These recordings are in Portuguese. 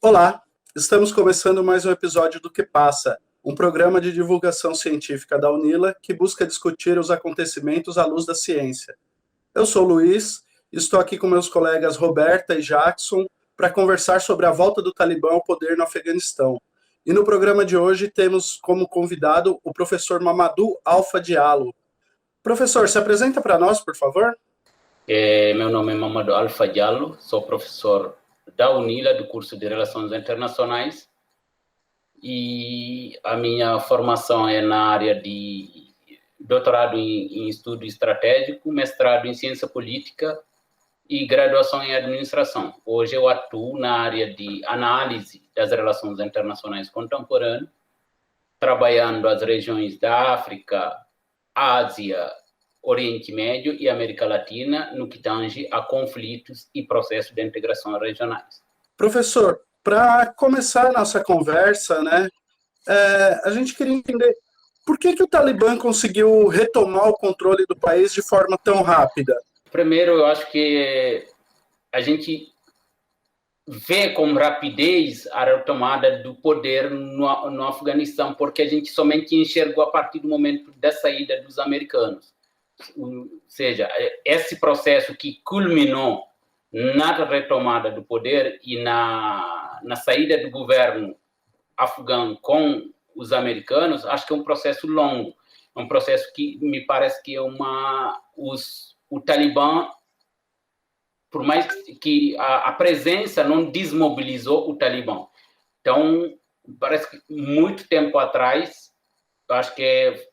Olá, estamos começando mais um episódio do Que Passa, um programa de divulgação científica da UNILA que busca discutir os acontecimentos à luz da ciência. Eu sou o Luiz e estou aqui com meus colegas Roberta e Jackson para conversar sobre a volta do Talibã ao poder no Afeganistão. E no programa de hoje temos como convidado o professor Mamadou Alfa Diallo. Professor, se apresenta para nós, por favor. Meu nome é Mamadou Alfa Diallo, sou professor da UNILA, do curso de Relações Internacionais, e a minha formação é na área de doutorado em estudo estratégico, mestrado em ciência política e graduação em administração. Hoje eu atuo na área de análise das relações internacionais contemporâneas, trabalhando as regiões da África, Ásia, Oriente Médio e América Latina no que tange a conflitos e processos de integração regionais. Professor, para começar a nossa conversa, a gente queria entender por que o Talibã conseguiu retomar o controle do país de forma tão rápida? Primeiro, eu acho que a gente vê com rapidez a retomada do poder no Afeganistão, porque a gente somente enxergou a partir do momento da saída dos americanos. Ou seja, esse processo que culminou na retomada do poder e na saída do governo afegão com os americanos, acho que é um processo longo, é um processo que me parece que é o Talibã, por mais que a presença não desmobilizou o Talibã. Então, parece que muito tempo atrás, acho que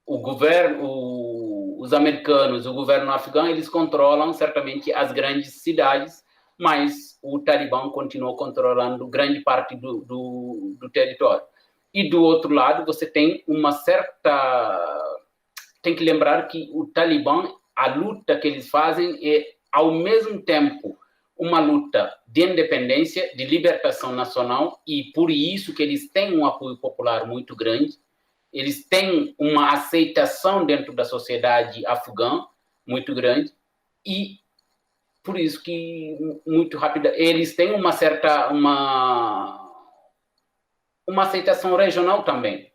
o governo, os americanos, o governo afegão, eles controlam certamente as grandes cidades, mas o Talibã continuou controlando grande parte do território. E do outro lado, você tem uma certa... Tem que lembrar que o Talibã, a luta que eles fazem é, ao mesmo tempo, uma luta de independência, de libertação nacional, e por isso que eles têm um apoio popular muito grande. Eles têm uma aceitação dentro da sociedade afegã muito grande e por isso que muito rápida eles têm uma certa uma aceitação regional também.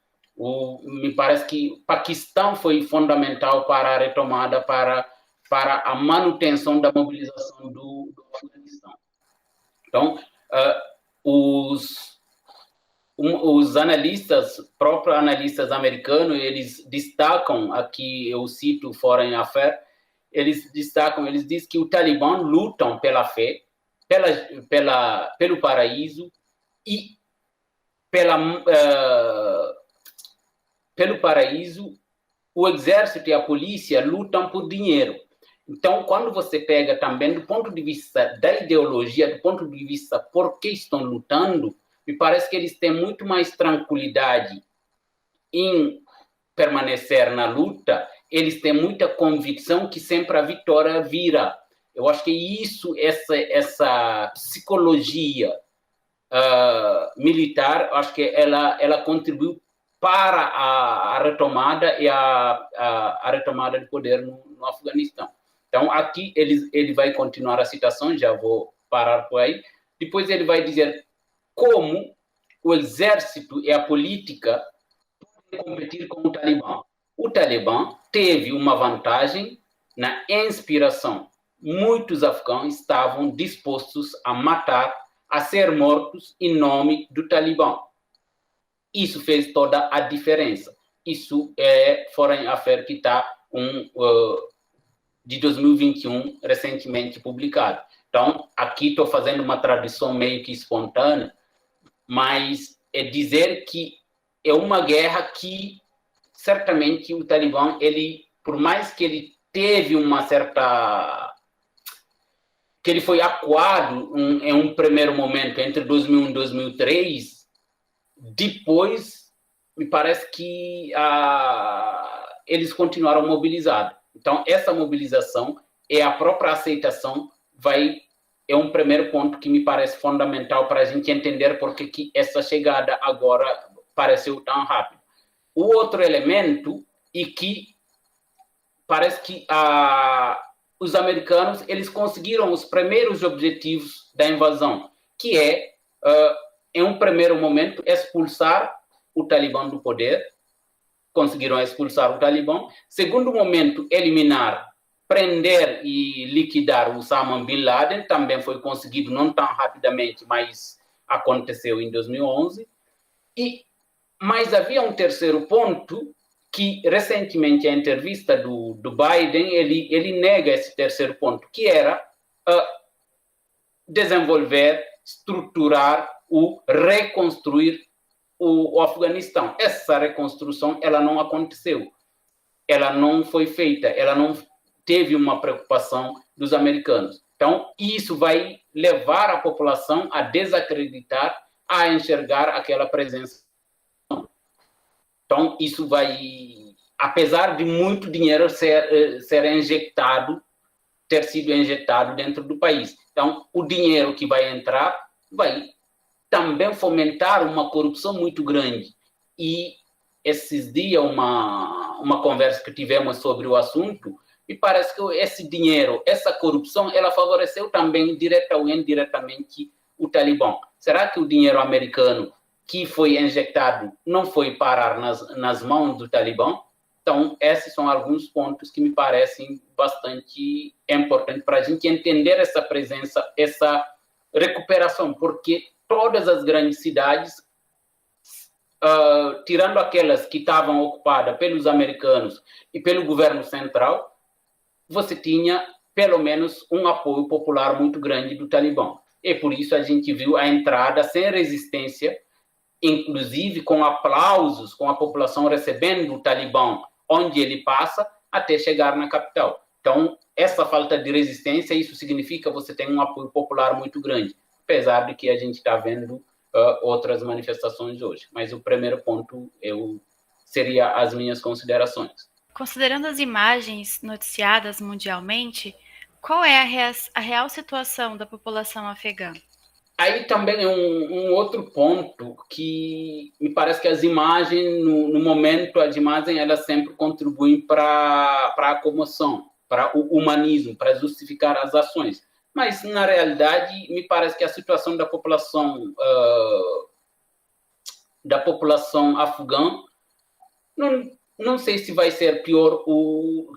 Me parece que o Paquistão foi fundamental para a retomada, para a manutenção da mobilização do Afeganistão. Então, os analistas, próprios analistas americanos, eles destacam, aqui eu cito o Foreign Affairs, eles dizem que o Talibã lutam pela fé, pelo paraíso e pelo paraíso, o exército e a polícia lutam por dinheiro. Então, quando você pega também do ponto de vista da ideologia, do ponto de vista por que estão lutando, me parece que eles têm muito mais tranquilidade em permanecer na luta, eles têm muita convicção que sempre a vitória virá. Eu acho que isso, essa psicologia militar, acho que ela contribuiu para a retomada e a retomada do poder no Afeganistão. Então, aqui ele vai continuar a citação, já vou parar por aí. Depois ele vai dizer como o exército e a política podem competir com o Talibã. O Talibã teve uma vantagem na inspiração. Muitos afegãos estavam dispostos a matar, a ser mortos em nome do Talibã. Isso fez toda a diferença. Isso é Foreign Affairs que está de 2021, recentemente publicado. Então, aqui estou fazendo uma tradução meio que espontânea, mas é dizer que é uma guerra que, certamente, o Talibã, ele, por mais que ele teve uma certa... que ele foi acuado em um primeiro momento, entre 2001 e 2003, depois, me parece que eles continuaram mobilizados. Então, essa mobilização e a própria aceitação é um primeiro ponto que me parece fundamental para a gente entender por que essa chegada agora pareceu tão rápida. O outro elemento é que parece que os americanos eles conseguiram os primeiros objetivos da invasão, que é, em um primeiro momento, expulsar o Talibã do poder. Conseguiram expulsar o Talibã. Segundo momento, eliminar, prender e liquidar o Osama Bin Laden. Também foi conseguido, não tão rapidamente, mas aconteceu em 2011. Mas havia um terceiro ponto que, recentemente, a entrevista do Biden, ele nega esse terceiro ponto, que era desenvolver, estruturar, reconstruir o Afeganistão. Essa reconstrução, ela não aconteceu. Ela não foi feita. Ela não teve uma preocupação dos americanos. Então, isso vai levar a população a desacreditar, a enxergar aquela presença. Então, isso vai, apesar de muito dinheiro ser injetado, ter sido injetado dentro do país. Então, o dinheiro que vai entrar vai também fomentar uma corrupção muito grande. E esses dias, uma conversa que tivemos sobre o assunto, me parece que esse dinheiro, essa corrupção, ela favoreceu também, direta ou indiretamente, o Talibã. Será que o dinheiro americano que foi injetado não foi parar nas mãos do Talibã? Então, esses são alguns pontos que me parecem bastante importantes para a gente entender essa presença, essa recuperação, porque todas as grandes cidades, tirando aquelas que estavam ocupadas pelos americanos e pelo governo central, você tinha pelo menos um apoio popular muito grande do Talibã. E por isso a gente viu a entrada sem resistência, inclusive com aplausos, com a população recebendo o Talibã onde ele passa, até chegar na capital. Então, essa falta de resistência, isso significa que você tem um apoio popular muito grande, apesar de que a gente está vendo outras manifestações hoje. Mas o primeiro ponto seria as minhas considerações. Considerando as imagens noticiadas mundialmente, qual é a real situação da população afegã? Aí também é um outro ponto que me parece que as imagens, no momento, as imagens elas sempre contribuem para a comoção, para o humanismo, para justificar as ações. Mas, na realidade, me parece que a situação da população afegã, não sei se vai ser pior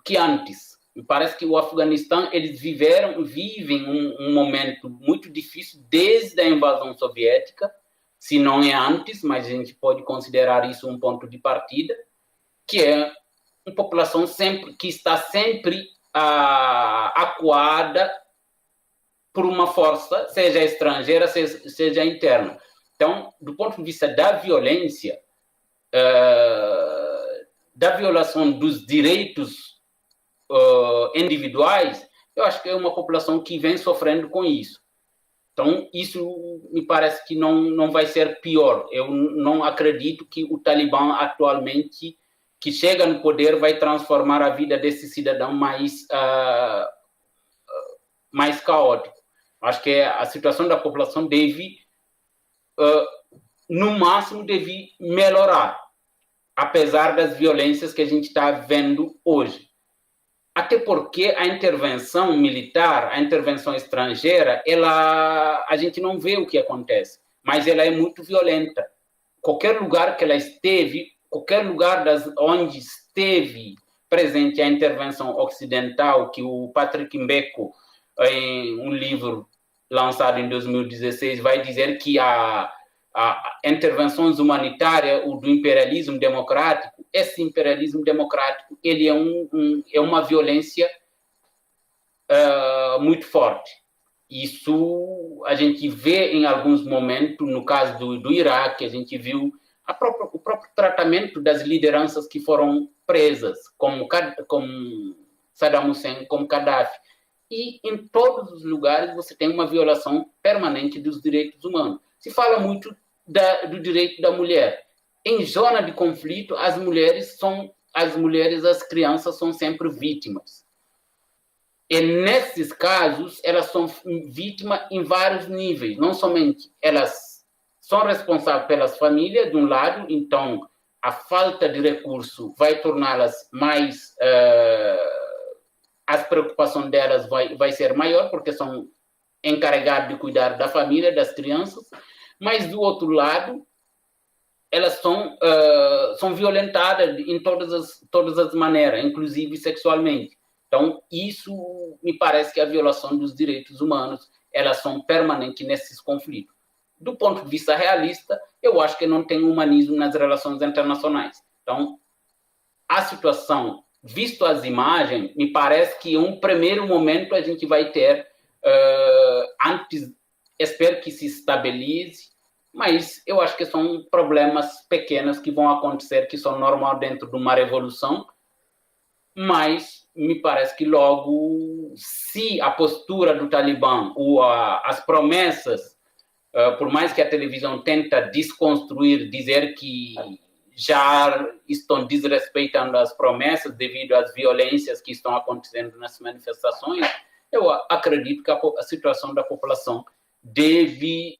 que antes. Me parece que o Afeganistão, eles vivem um momento muito difícil desde a invasão soviética, se não é antes, mas a gente pode considerar isso um ponto de partida, que é uma população que está sempre acuada por uma força, seja estrangeira, seja interna. Então, do ponto de vista da violência, da violação dos direitos individuais, eu acho que é uma população que vem sofrendo com isso. Então, isso me parece que não vai ser pior. Eu não acredito que o Talibã atualmente, que chega no poder, vai transformar a vida desse cidadão mais caótico. Acho que a situação da população no máximo, deve melhorar, apesar das violências que a gente está vendo hoje. Até porque a intervenção militar, a intervenção estrangeira, a gente não vê o que acontece, mas ela é muito violenta. Qualquer lugar que ela esteve, qualquer lugar onde esteve presente a intervenção ocidental, que o Patrick Mbeko, em um livro lançado em 2016, vai dizer que a intervenções humanitárias, o do imperialismo democrático, esse imperialismo democrático, ele é uma violência muito forte. Isso a gente vê em alguns momentos, no caso do Iraque, a gente viu o próprio tratamento das lideranças que foram presas, como Saddam Hussein, como Gaddafi. E em todos os lugares você tem uma violação permanente dos direitos humanos. Se fala muito do direito da mulher. Em zona de conflito, as mulheres, as crianças são sempre vítimas. E nesses casos, elas são vítimas em vários níveis. Não somente elas são responsáveis pelas famílias, de um lado, então a falta de recurso vai torná-las mais... as preocupações delas vai ser maior, porque são encarregados de cuidar da família, das crianças, mas, do outro lado, elas são violentadas em todas as maneiras, inclusive sexualmente. Então, isso me parece que a violação dos direitos humanos, elas são permanentes nesses conflitos. Do ponto de vista realista, eu acho que não tem humanismo nas relações internacionais. Então, a situação, visto as imagens, me parece que em um primeiro momento a gente vai ter, antes, espero que se estabilize, mas eu acho que são problemas pequenos que vão acontecer, que são normais dentro de uma revolução, mas me parece que logo, se a postura do Talibã ou as promessas, por mais que a televisão tenta desconstruir, dizer que já estão desrespeitando as promessas devido às violências que estão acontecendo nas manifestações, eu acredito que a situação da população deve,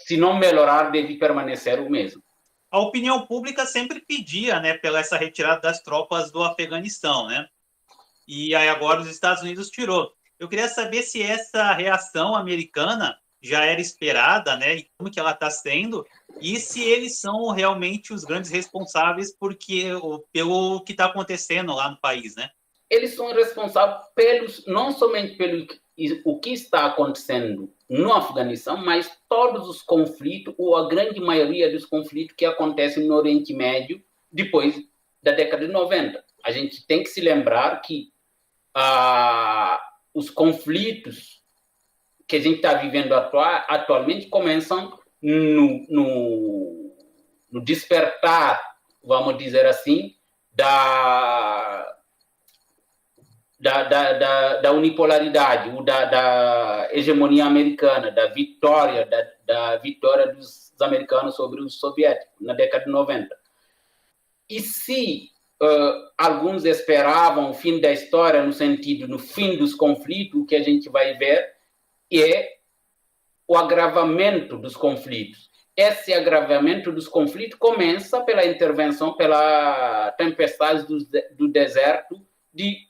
se não melhorar, deve permanecer o mesmo. A opinião pública sempre pedia, né, pela essa retirada das tropas do Afeganistão, né? E aí agora os Estados Unidos tirou. Eu queria saber se essa reação americana já era esperada, né? E como que ela está sendo, e se eles são realmente os grandes responsáveis pelo que está acontecendo lá no país, né? Eles são responsáveis não somente pelo o que está acontecendo no Afeganistão, mas todos os conflitos, ou a grande maioria dos conflitos que acontecem no Oriente Médio depois da década de 90. A gente tem que se lembrar que os conflitos que a gente está vivendo atualmente começam no despertar, vamos dizer assim, da unipolaridade, ou da hegemonia americana, da vitória dos americanos sobre os soviéticos na década de 90. E se alguns esperavam o fim da história, no sentido, no fim dos conflitos, o que a gente vai ver é o agravamento dos conflitos. Esse agravamento dos conflitos começa pela intervenção, pela tempestade do deserto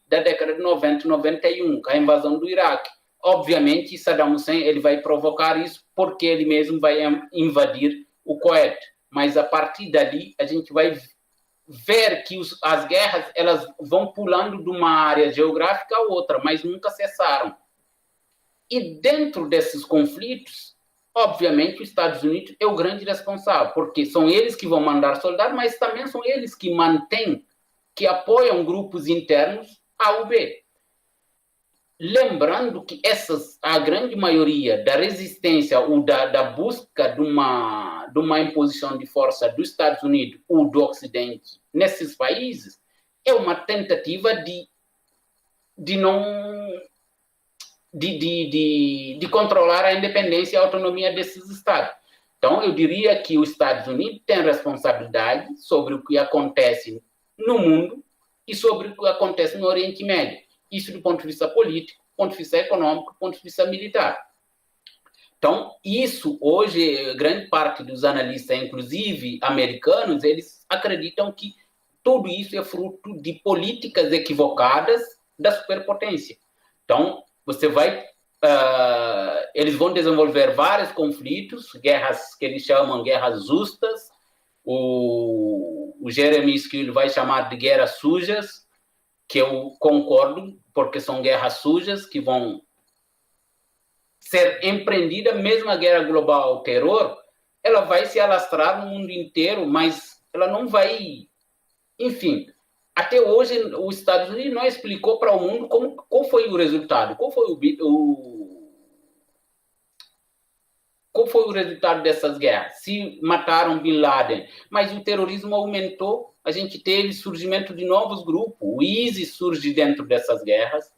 da década de 90 e 91, a invasão do Iraque. Obviamente, Saddam Hussein ele vai provocar isso porque ele mesmo vai invadir o Kuwait. Mas, a partir dali, a gente vai ver que as guerras elas vão pulando de uma área geográfica a outra, mas nunca cessaram. E dentro desses conflitos, obviamente, os Estados Unidos é o grande responsável, porque são eles que vão mandar soldados, mas também são eles que mantêm, que apoiam grupos internos A ou B. Lembrando que a grande maioria da resistência ou da busca de uma imposição de força dos Estados Unidos ou do Ocidente nesses países é uma tentativa de controlar a independência e a autonomia desses estados. Então, eu diria que os Estados Unidos têm responsabilidade sobre o que acontece no mundo e sobre o que acontece no Oriente Médio. Isso do ponto de vista político, do ponto de vista econômico, do ponto de vista militar. Então, isso hoje, grande parte dos analistas, inclusive americanos, eles acreditam que tudo isso é fruto de políticas equivocadas da superpotência. Então, eles vão desenvolver vários conflitos, guerras que eles chamam guerras justas, o Jeremy Schill vai chamar de guerras sujas, que eu concordo, porque são guerras sujas que vão ser empreendidas, mesmo a guerra global ao terror, ela vai se alastrar no mundo inteiro, mas ela não vai... Enfim, até hoje os Estados Unidos não explicou para o mundo qual foi o resultado, qual foi o resultado dessas guerras, se mataram Bin Laden, mas o terrorismo aumentou, a gente teve surgimento de novos grupos, o ISIS surge dentro dessas guerras,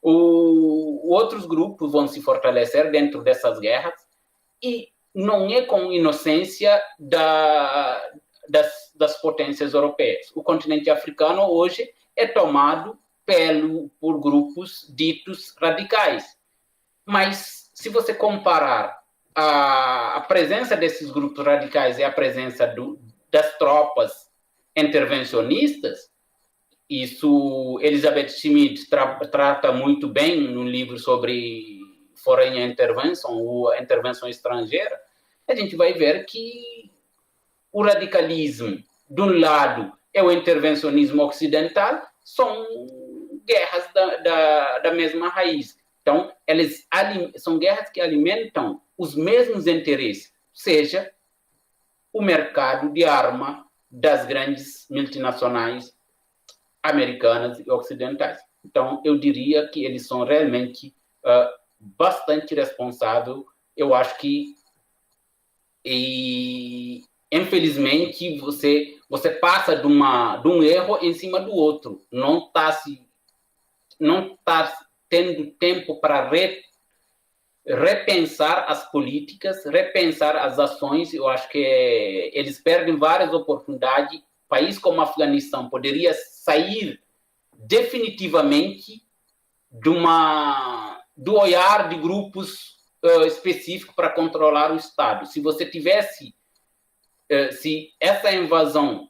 outros grupos vão se fortalecer dentro dessas guerras, e não é com inocência das potências europeias. O continente africano hoje é tomado por grupos ditos radicais, mas se você comparar a presença desses grupos radicais e a presença das tropas intervencionistas, isso Elizabeth Schmidt trata muito bem no livro sobre foreign intervention, ou a intervenção estrangeira, a gente vai ver que o radicalismo, de um lado, é o intervencionismo ocidental, são guerras da mesma raiz. Então, elas são guerras que alimentam os mesmos interesses, seja o mercado de arma das grandes multinacionais americanas e ocidentais. Então, eu diria que eles são realmente bastante responsáveis. Eu acho que, infelizmente, você passa de um erro em cima do outro. Não está tendo tempo para repensar as políticas, repensar as ações. Eu acho que eles perdem várias oportunidades. País como o Afeganistão poderia sair definitivamente do olhar de grupos específicos para controlar o Estado. Se você tivesse, se essa invasão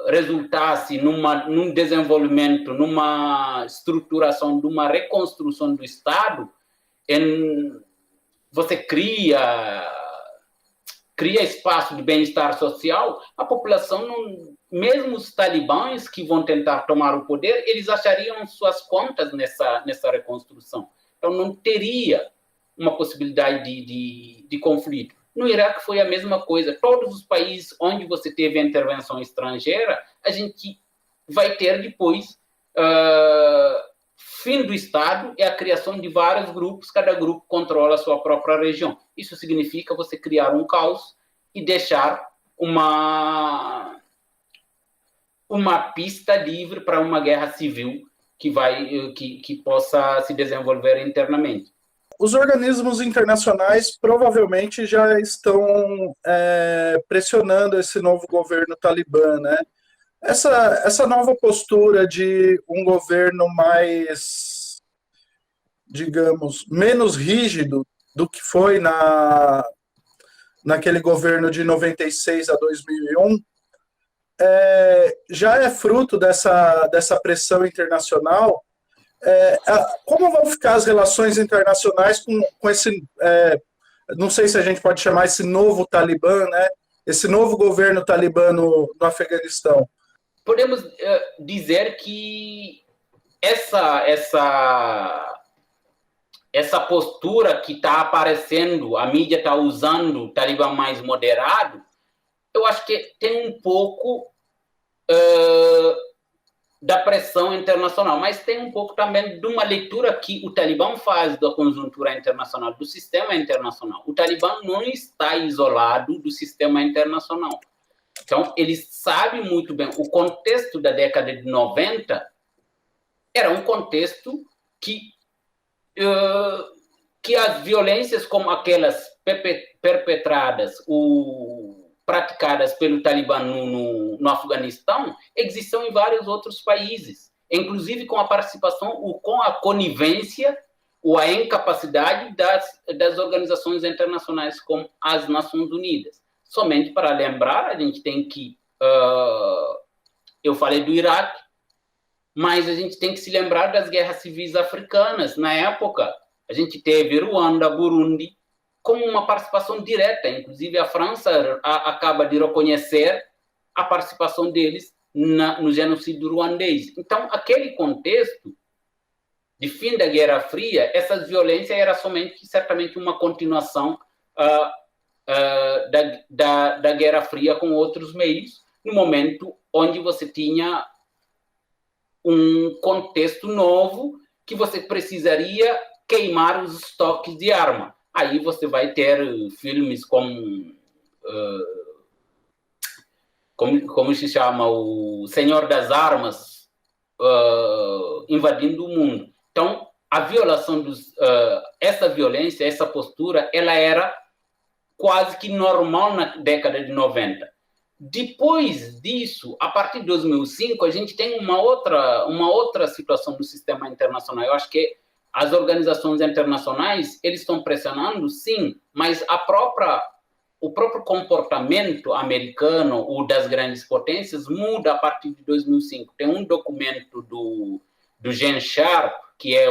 resultasse num desenvolvimento, numa estruturação, numa reconstrução do Estado, você cria espaço de bem-estar social, a população, mesmo os talibãs que vão tentar tomar o poder, eles achariam suas contas nessa reconstrução. Então, não teria uma possibilidade de conflito. No Iraque foi a mesma coisa. Todos os países onde você teve a intervenção estrangeira, a gente vai ter depois fim do Estado e a criação de vários grupos, cada grupo controla a sua própria região. Isso significa você criar um caos e deixar uma pista livre para uma guerra civil que possa se desenvolver internamente. Os organismos internacionais provavelmente já estão pressionando esse novo governo talibã, né? Essa nova postura de um governo mais, digamos, menos rígido do que foi naquele governo de 96 a 2001, já é fruto dessa pressão internacional. Como vão ficar as relações internacionais com esse, não sei se a gente pode chamar esse novo Talibã, né? Esse novo governo talibã no Afeganistão? Podemos dizer que essa postura que está aparecendo, a mídia está usando o Talibã mais moderado, eu acho que tem um pouco da pressão internacional, mas tem um pouco também de uma leitura que o Talibã faz da conjuntura internacional, do sistema internacional. O Talibã não está isolado do sistema internacional. Então, eles sabem muito bem, o contexto da década de 90 era um contexto que as violências como aquelas perpetradas, praticadas pelo Talibã no Afeganistão, existiam em vários outros países, inclusive com a participação ou com a conivência ou a incapacidade das organizações internacionais como as Nações Unidas. Somente para lembrar, a gente tem que... eu falei do Iraque, mas a gente tem que se lembrar das guerras civis africanas. Na época, a gente teve Ruanda, Burundi, com uma participação direta. Inclusive, a França acaba de reconhecer a participação deles no genocídio ruandês. Então, aquele contexto de fim da Guerra Fria, essas violências era certamente uma continuação da Guerra Fria com outros meios, no momento onde você tinha um contexto novo que você precisaria queimar os estoques de arma. Aí você vai ter filmes como se chama, o Senhor das Armas, invadindo o mundo. Então, a violação essa violência, essa postura, ela era quase que normal na década de 90. Depois disso, a partir de 2005, a gente tem uma outra situação do sistema internacional. Eu acho que as organizações internacionais, eles estão pressionando, sim, mas o próprio comportamento americano ou das grandes potências muda a partir de 2005. Tem um documento do Gene Sharp, que é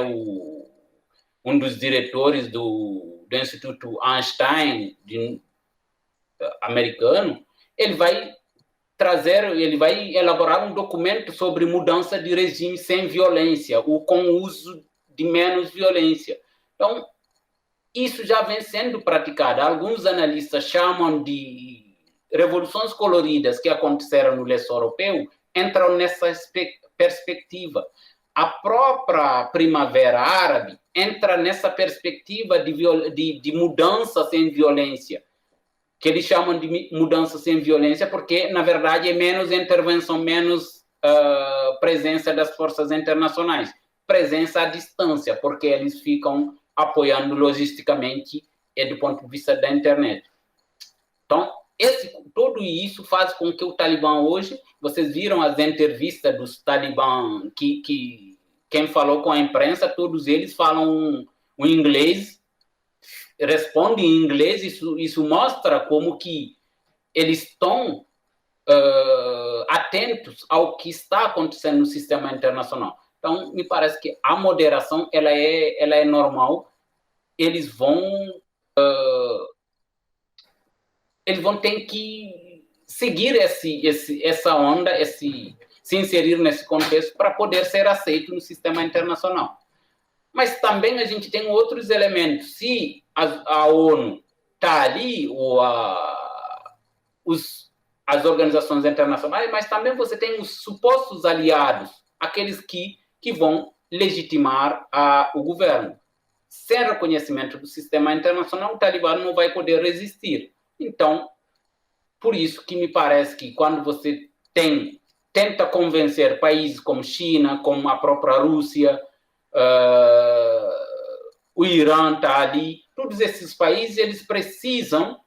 um dos diretores do Instituto Einstein americano, ele vai elaborar um documento sobre mudança de regime sem violência, ou com uso de menos violência. Então, isso já vem sendo praticado. Alguns analistas chamam de revoluções coloridas que aconteceram no leste europeu, entram nessa perspectiva. A própria Primavera Árabe entra nessa perspectiva de mudança sem violência, que eles chamam de mudança sem violência, porque, na verdade, é menos intervenção, menos presença das forças internacionais. Presença à distância, porque eles ficam apoiando logisticamente e do ponto de vista da internet. Então, tudo isso faz com que o Talibã hoje, vocês viram as entrevistas dos Talibã, quem falou com a imprensa, todos eles falam o inglês, respondem em inglês, isso mostra como que eles estão atentos ao que está acontecendo no sistema internacional. Então, me parece que a moderação ela é normal. Eles vão ter que seguir essa onda, se inserir nesse contexto para poder ser aceito no sistema internacional. Mas também a gente tem outros elementos. Se a ONU está ali, ou as organizações internacionais, mas também você tem os supostos aliados, aqueles que vão legitimar o governo. Sem reconhecimento do sistema internacional, o Talibã não vai poder resistir. Então, por isso que me parece que quando você tenta convencer países como China, como a própria Rússia, o Irã está ali, todos esses países eles precisam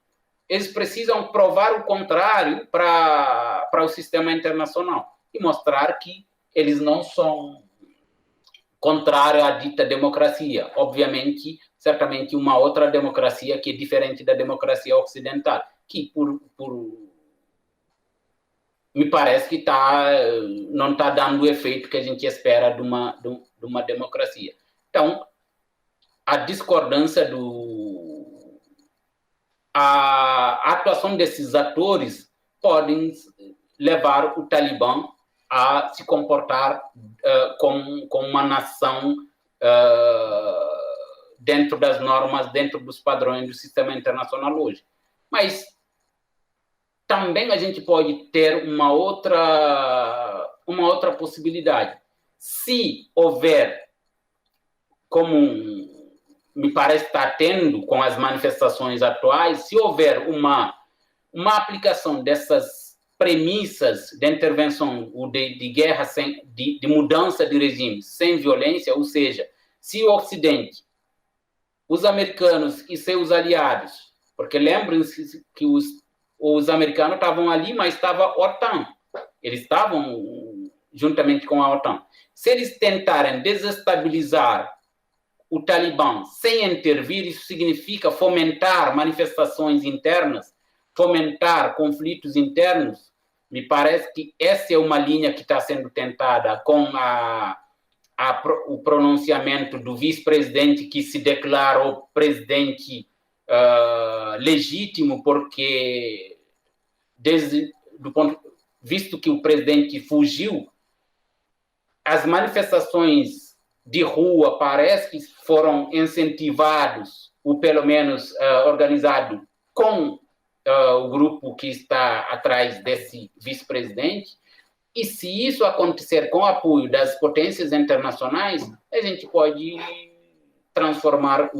provar o contrário para o sistema internacional e mostrar que eles não são contrários à dita democracia. Obviamente, certamente uma outra democracia que é diferente da democracia ocidental, que me parece que não está dando o efeito que a gente espera de uma democracia. Então, a discordância a atuação desses atores podem levar o Talibã a se comportar como uma nação dentro das normas, dentro dos padrões do sistema internacional hoje. Mas também a gente pode ter uma outra possibilidade. Se houver, como me parece estar tendo com as manifestações atuais, se houver uma aplicação dessas premissas de intervenção ou de guerra, de mudança de regime sem violência, ou seja, se o Ocidente, os americanos e seus aliados, porque lembrem-se que os americanos estavam ali, mas estava a OTAN, eles estavam juntamente com a OTAN. Se eles tentarem desestabilizar o Talibã sem intervir, isso significa fomentar manifestações internas, fomentar conflitos internos. Me parece que essa é uma linha que está sendo tentada com o pronunciamento do vice-presidente que se declarou presidente legítimo, porque visto que o presidente fugiu, as manifestações de rua parece que foram incentivados, ou pelo menos organizados com o grupo que está atrás desse vice-presidente, e se isso acontecer com o apoio das potências internacionais, a gente pode transformar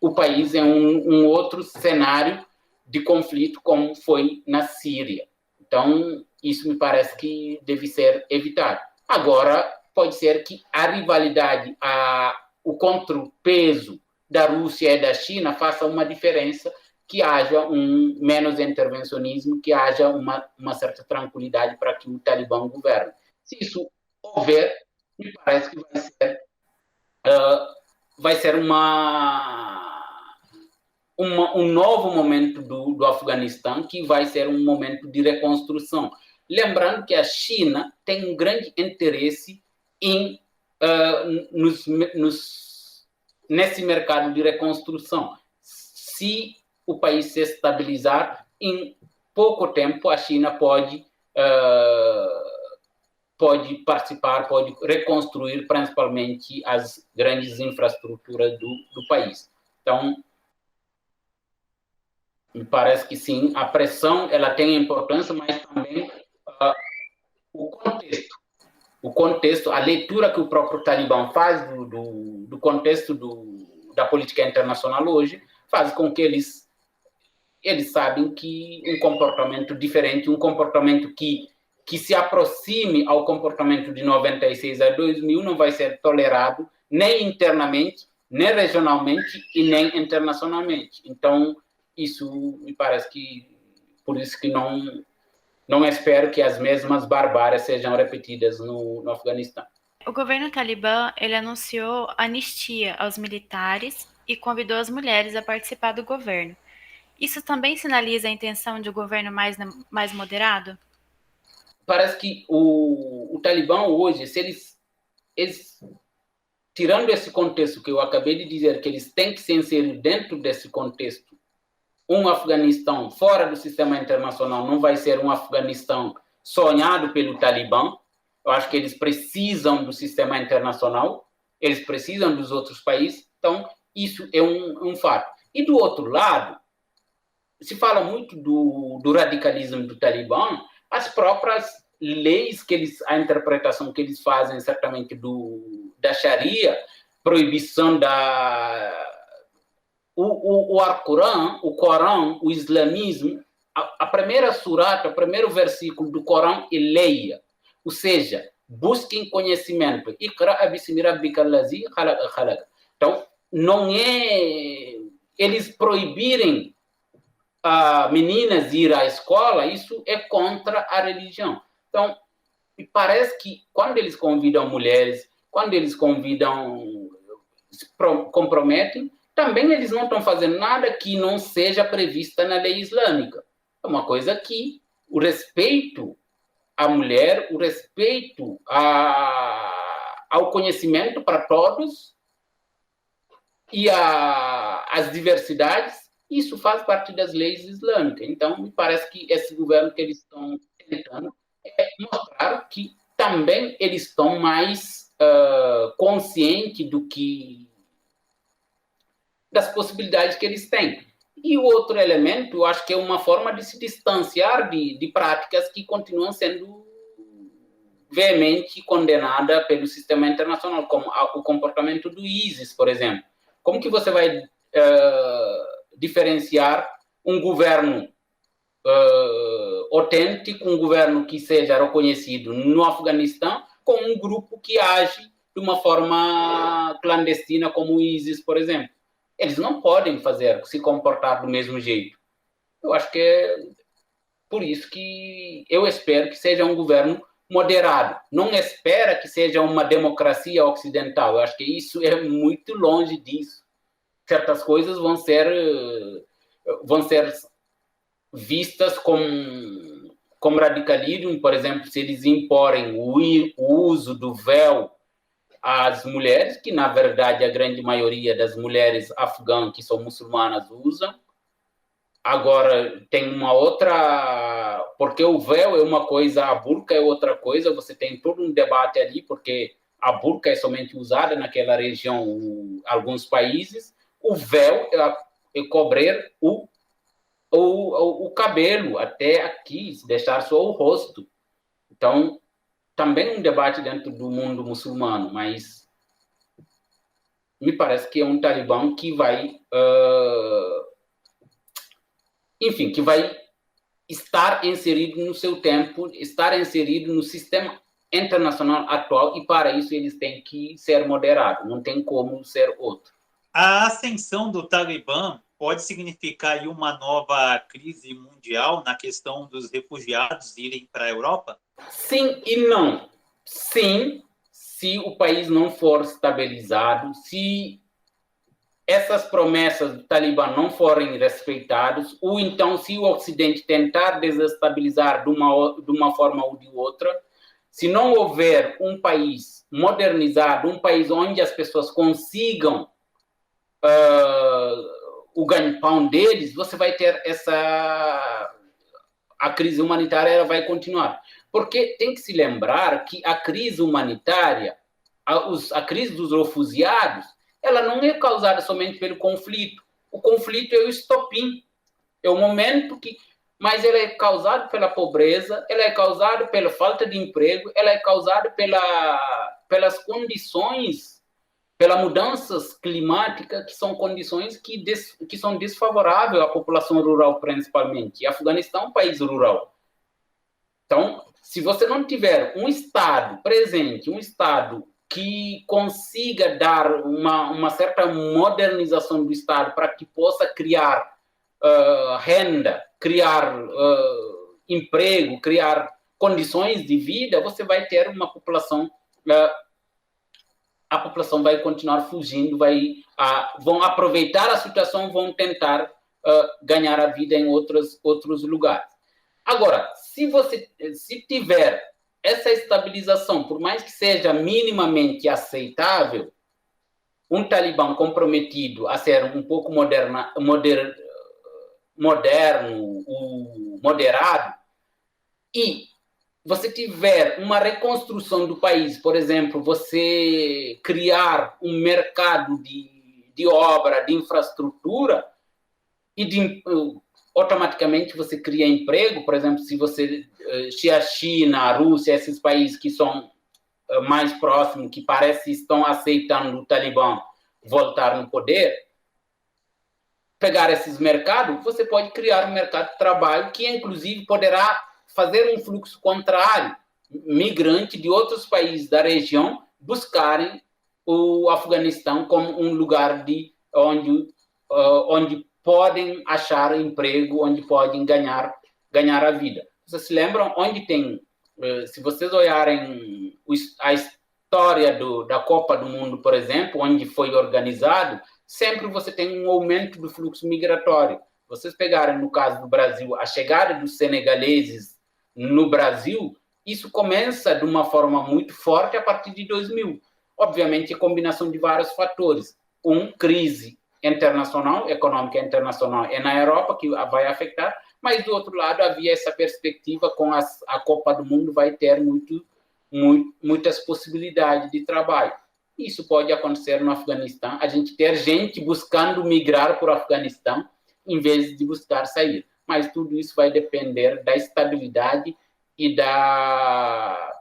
o país em um outro cenário de conflito, como foi na Síria. Então, isso me parece que deve ser evitado. Agora, pode ser que a rivalidade, o contrapeso da Rússia e da China faça uma diferença, que haja um menos intervencionismo, que haja uma certa tranquilidade para que o Talibã governe. Se isso houver, me parece que vai ser um novo momento do Afeganistão, que vai ser um momento de reconstrução. Lembrando que a China tem um grande interesse nesse mercado de reconstrução. Se o país se estabilizar, em pouco tempo a China pode participar, pode reconstruir principalmente as grandes infraestruturas do país. Então, me parece que sim, a pressão ela tem importância, mas também o contexto, a leitura que o próprio Talibã faz do contexto da política internacional hoje, faz com que eles sabem que um comportamento diferente, um comportamento que se aproxime ao comportamento de 96 a 2000 não vai ser tolerado nem internamente, nem regionalmente e nem internacionalmente. Então, isso me parece que, por isso que não espero que as mesmas barbáries sejam repetidas no Afeganistão. O governo talibã, ele anunciou anistia aos militares e convidou as mulheres a participar do governo. Isso também sinaliza a intenção de um governo mais moderado? Parece que o Talibã hoje, se eles, tirando esse contexto que eu acabei de dizer, que eles têm que se inserir dentro desse contexto, um Afeganistão fora do sistema internacional não vai ser um Afeganistão sonhado pelo Talibã. Eu acho que eles precisam do sistema internacional, eles precisam dos outros países, então isso é um fato. E do outro lado, se fala muito do radicalismo do Talibã, as próprias leis a interpretação que eles fazem certamente da Sharia, proibição o Corão, o islamismo, a primeira surata, o primeiro versículo do Corão é leia, ou seja, busquem conhecimento. Iqra bismi rabbikal ladzi khalaqa. Então, não é eles proibirem meninas ir à escola, isso é contra a religião. Então, me parece que quando eles convidam mulheres, quando eles se comprometem, também eles não estão fazendo nada que não seja prevista na lei islâmica. É uma coisa que o respeito à mulher, o respeito ao conhecimento para todos e as diversidades, isso faz parte das leis islâmicas. Então, me parece que esse governo que eles estão tentando é mostrar que também eles estão mais conscientes das possibilidades que eles têm. E o outro elemento, eu acho que é uma forma de se distanciar de práticas que continuam sendo veemente condenadas pelo sistema internacional, como o comportamento do ISIS, por exemplo. Como que você vai diferenciar um governo autêntico, um governo que seja reconhecido no Afeganistão, com um grupo que age de uma forma clandestina, como o ISIS, por exemplo? Eles não podem se comportar do mesmo jeito. Eu acho que é por isso que eu espero que seja um governo moderado. Não espera que seja uma democracia ocidental. Eu acho que isso é muito longe disso. Certas coisas vão ser vistas como radicalismo, por exemplo, se eles imporem o uso do véu às mulheres, que na verdade a grande maioria das mulheres afegãs que são muçulmanas usam. Agora tem uma outra, porque o véu é uma coisa, a burca é outra coisa, você tem todo um debate ali, porque a burca é somente usada naquela região, alguns países, o véu é cobrir o cabelo até aqui, deixar só o rosto. Então, também um debate dentro do mundo muçulmano, mas me parece que é um Talibã que vai, que vai estar inserido no seu tempo, estar inserido no sistema internacional atual, e para isso eles têm que ser moderados, não tem como ser outro. A ascensão do Talibã pode significar aí uma nova crise mundial na questão dos refugiados irem para a Europa? Sim e não. Sim, se o país não for estabilizado, se essas promessas do Talibã não forem respeitadas, ou então se o Ocidente tentar desestabilizar de uma forma ou de outra, se não houver um país modernizado, um país onde as pessoas consigam o ganho-pão deles, você vai ter a crise humanitária ela vai continuar. Porque tem que se lembrar que a crise humanitária, a crise dos refugiados, ela não é causada somente pelo conflito. O conflito é o estopim, é o momento que... Mas ela é causada pela pobreza, ela é causada pela falta de emprego, ela é causada pelas condições, pelas mudanças climáticas, que são condições que são desfavoráveis à população rural, principalmente. E Afeganistão é um país rural. Então, se você não tiver um Estado presente, um Estado que consiga dar uma certa modernização do Estado para que possa criar renda, criar emprego, criar condições de vida, você vai ter uma população, a população vai continuar fugindo, vão aproveitar a situação, vão tentar ganhar a vida em outros lugares. Agora, se tiver essa estabilização, por mais que seja minimamente aceitável, um Talibã comprometido a ser um pouco moderado, e você tiver uma reconstrução do país, por exemplo, você criar um mercado de obra, de infraestrutura, e automaticamente você cria emprego, por exemplo, se a China, a Rússia, esses países que são mais próximos, que parece estão aceitando o Talibã voltar no poder, pegar esses mercados, você pode criar um mercado de trabalho que, inclusive, poderá fazer um fluxo contrário, migrante de outros países da região buscarem o Afeganistão como um lugar onde podem achar emprego, onde podem ganhar a vida. Vocês se lembram onde tem, se vocês olharem a história da Copa do Mundo, por exemplo, onde foi organizado, sempre você tem um aumento do fluxo migratório. Vocês pegarem, no caso do Brasil, a chegada dos senegaleses no Brasil, isso começa de uma forma muito forte a partir de 2000. Obviamente, a combinação de vários fatores. Crise internacional, econômica internacional é na Europa, que vai afetar, mas, do outro lado, havia essa perspectiva com a Copa do Mundo vai ter muitas possibilidades de trabalho. Isso pode acontecer no Afeganistão, a gente ter gente buscando migrar para o Afeganistão em vez de buscar sair. Mas tudo isso vai depender da estabilidade e da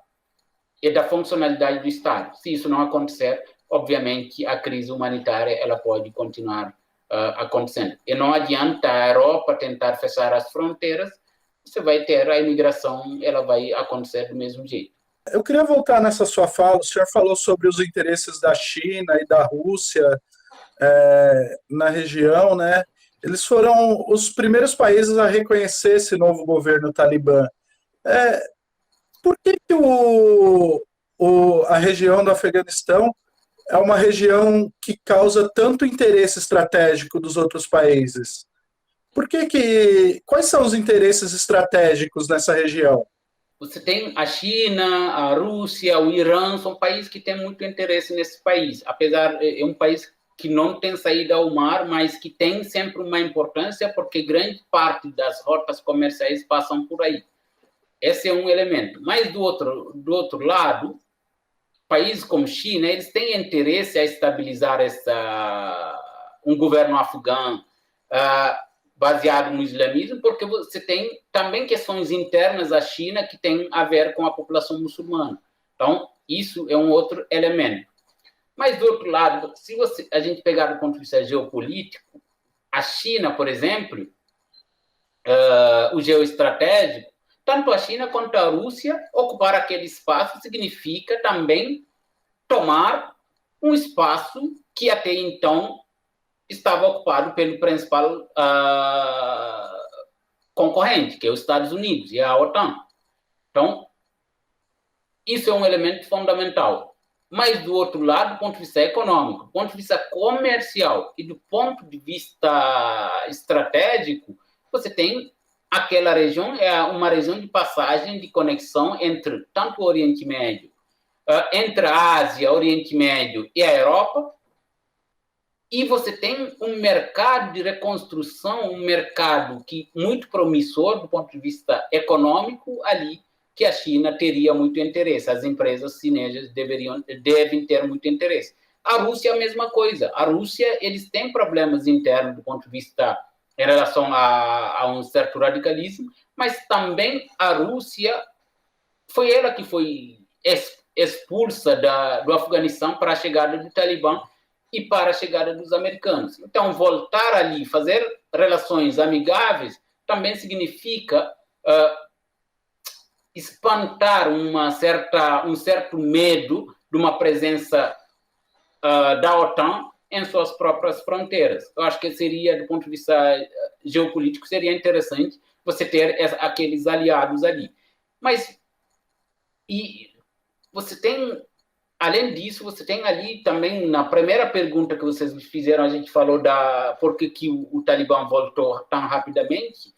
funcionalidade do Estado. Se isso não acontecer, obviamente, a crise humanitária ela pode continuar acontecendo. E não adianta a Europa tentar fechar as fronteiras, você vai ter a imigração, ela vai acontecer do mesmo jeito. Eu queria voltar nessa sua fala, o senhor falou sobre os interesses da China e da Rússia na região, né? Eles foram os primeiros países a reconhecer esse novo governo talibã. Por que a região do Afeganistão é uma região que causa tanto interesse estratégico dos outros países? Quais são os interesses estratégicos nessa região? Você tem a China, a Rússia, o Irã, são países que têm muito interesse nesse país. Apesar, é um país que não tem saída ao mar, mas que tem sempre uma importância, porque grande parte das rotas comerciais passam por aí. Esse é um elemento. Mas, do outro lado, países como China, eles têm interesse a estabilizar um governo afegão baseado no islamismo, porque você tem também questões internas à China que têm a ver com a população muçulmana. Então, isso é um outro elemento. Mas, do outro lado, se a gente pegar do ponto de vista geopolítico, a China, por exemplo, o geoestratégico, tanto a China quanto a Rússia, ocupar aquele espaço significa também tomar um espaço que até então estava ocupado pelo principal concorrente, que é os Estados Unidos e a OTAN. Então, isso é um elemento fundamental. Mas, do outro lado, do ponto de vista econômico, do ponto de vista comercial e do ponto de vista estratégico, você tem aquela região, é uma região de passagem, de conexão entre tanto o Oriente Médio, entre a Ásia, Oriente Médio e a Europa, E você tem um mercado de reconstrução, um mercado muito promissor do ponto de vista econômico ali, que a China teria muito interesse. As empresas chinesas devem ter muito interesse. A Rússia é a mesma coisa. A Rússia, eles têm problemas internos do ponto de vista em relação a um certo radicalismo, mas também a Rússia foi ela que foi expulsa do Afeganistão para a chegada do Talibã e para a chegada dos americanos. Então, voltar ali, fazer relações amigáveis, também significa espantar um certo medo de uma presença da OTAN em suas próprias fronteiras. Eu acho que seria, do ponto de vista geopolítico, seria interessante você ter aqueles aliados ali. Mas, e você tem, além disso, você tem ali também, na primeira pergunta que vocês me fizeram, a gente falou por que o Talibã voltou tão rapidamente.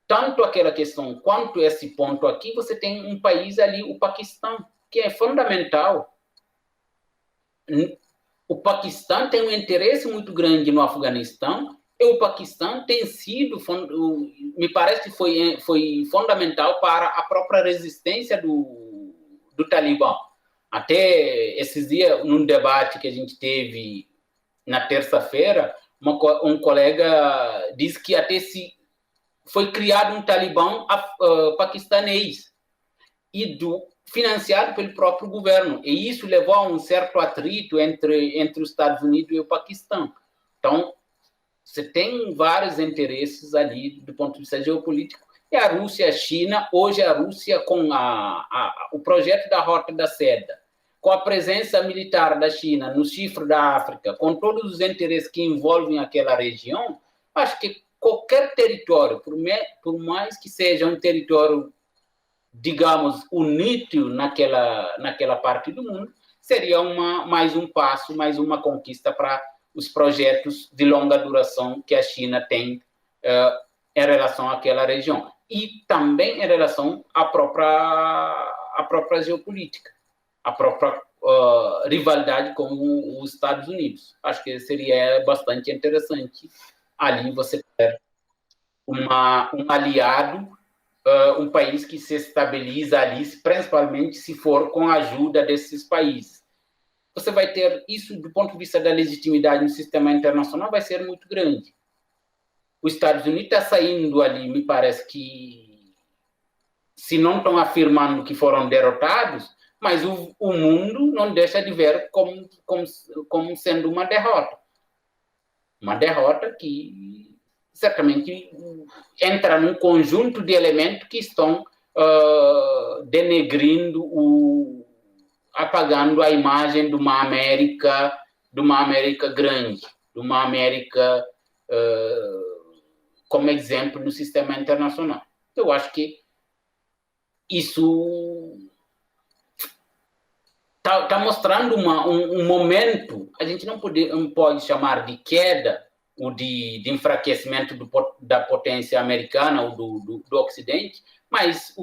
Tanto aquela questão quanto esse ponto aqui, você tem um país ali, o Paquistão, que é fundamental. O Paquistão tem um interesse muito grande no Afeganistão, e o Paquistão tem sido, me parece que foi fundamental para a própria resistência do Talibã. Até esses dias, num debate que a gente teve na terça-feira, um colega disse que até foi criado um Talibã paquistanês financiado pelo próprio governo. E isso levou a um certo atrito entre os Estados Unidos e o Paquistão. Então, você tem vários interesses ali do ponto de vista geopolítico. E a Rússia, a China, hoje a Rússia com o projeto da Rota da Seda, com a presença militar da China no chifre da África, com todos os interesses que envolvem aquela região, acho que qualquer território, por mais que seja um território, digamos, unido naquela parte do mundo, seria mais um passo, mais uma conquista para os projetos de longa duração que a China tem em relação àquela região. E também em relação à própria geopolítica, à própria rivalidade com os Estados Unidos. Acho que seria bastante interessante ali você ter um aliado, um país que se estabiliza ali, principalmente se for com a ajuda desses países. Você vai ter isso, do ponto de vista da legitimidade no sistema internacional, vai ser muito grande. Os Estados Unidos está saindo ali, me parece que, se não estão afirmando que foram derrotados, mas o mundo não deixa de ver como sendo uma derrota. Uma derrota que certamente entra num conjunto de elementos que estão denegrindo, apagando a imagem de uma América grande, de uma América como exemplo no sistema internacional. Eu acho que isso está mostrando um momento, a gente não pode chamar de queda ou de enfraquecimento da potência americana ou do Ocidente, mas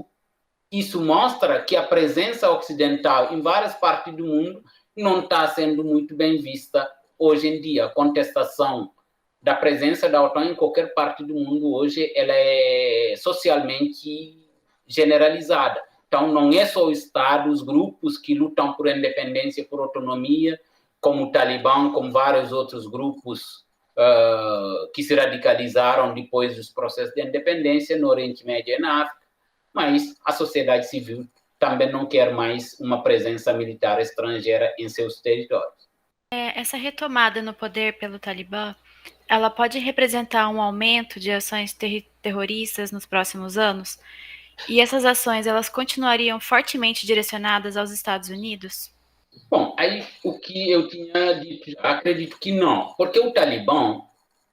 isso mostra que a presença ocidental em várias partes do mundo não está sendo muito bem vista hoje em dia. A contestação da presença da OTAN em qualquer parte do mundo hoje ela é socialmente generalizada. Então, não é só o Estado, os grupos que lutam por independência, por autonomia, como o Talibã, como vários outros grupos que se radicalizaram depois dos processos de independência no Oriente Médio e na África, mas a sociedade civil também não quer mais uma presença militar estrangeira em seus territórios. Essa retomada no poder pelo Talibã, ela pode representar um aumento de ações terroristas nos próximos anos? E essas ações, elas continuariam fortemente direcionadas aos Estados Unidos? Bom, aí o que eu tinha dito, acredito que não, porque o Talibã,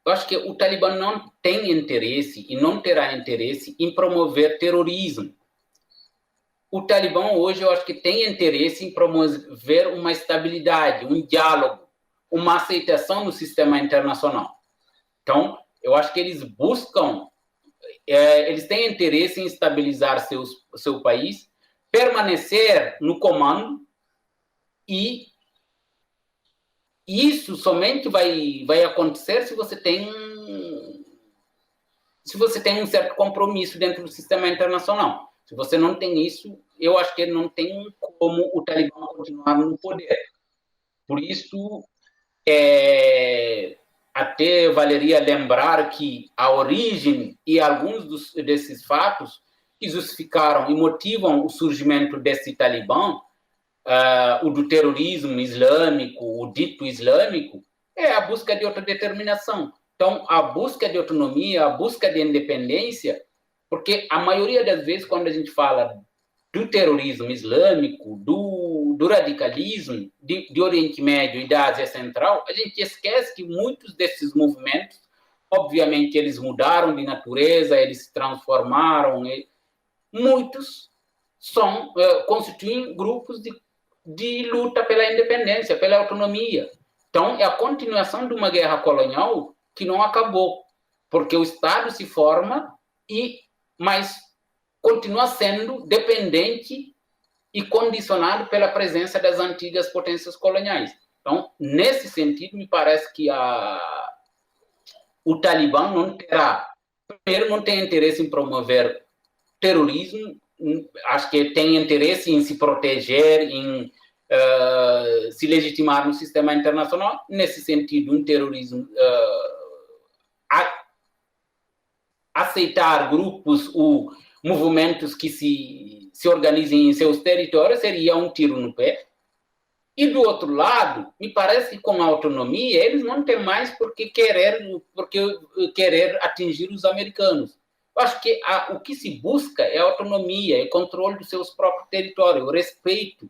eu acho que o Talibã não tem interesse e não terá interesse em promover terrorismo. O Talibã hoje, eu acho que tem interesse em promover uma estabilidade, um diálogo, uma aceitação no sistema internacional. Então, eu acho que eles buscam, eles têm interesse em estabilizar seu país, permanecer no comando e isso somente vai acontecer se você tem um certo compromisso dentro do sistema internacional. Se você não tem isso, eu acho que não tem como o Talibã continuar no poder. Por isso, até valeria lembrar que a origem e alguns desses fatos que justificaram e motivam o surgimento desse Talibã, o do terrorismo islâmico, o dito islâmico, é a busca de autodeterminação. Então, a busca de autonomia, a busca de independência, porque a maioria das vezes, quando a gente fala do terrorismo islâmico, do radicalismo de Oriente Médio e da Ásia Central, a gente esquece que muitos desses movimentos, obviamente, eles mudaram de natureza, eles se transformaram, muitos constituem grupos de luta pela independência, pela autonomia. Então, é a continuação de uma guerra colonial que não acabou, porque o Estado se forma, mas continua sendo dependente e condicionado pela presença das antigas potências coloniais. Então, nesse sentido, me parece que o Talibã não tem interesse em promover terrorismo, acho que tem interesse em se proteger, em se legitimar no sistema internacional. Nesse sentido, um terrorismo, aceitar grupos ou movimentos que se organizem em seus territórios seria um tiro no pé. E, do outro lado, me parece que com a autonomia, eles não têm mais por que querer atingir os americanos. Eu acho que o que se busca é autonomia, é controle dos seus próprios territórios, o respeito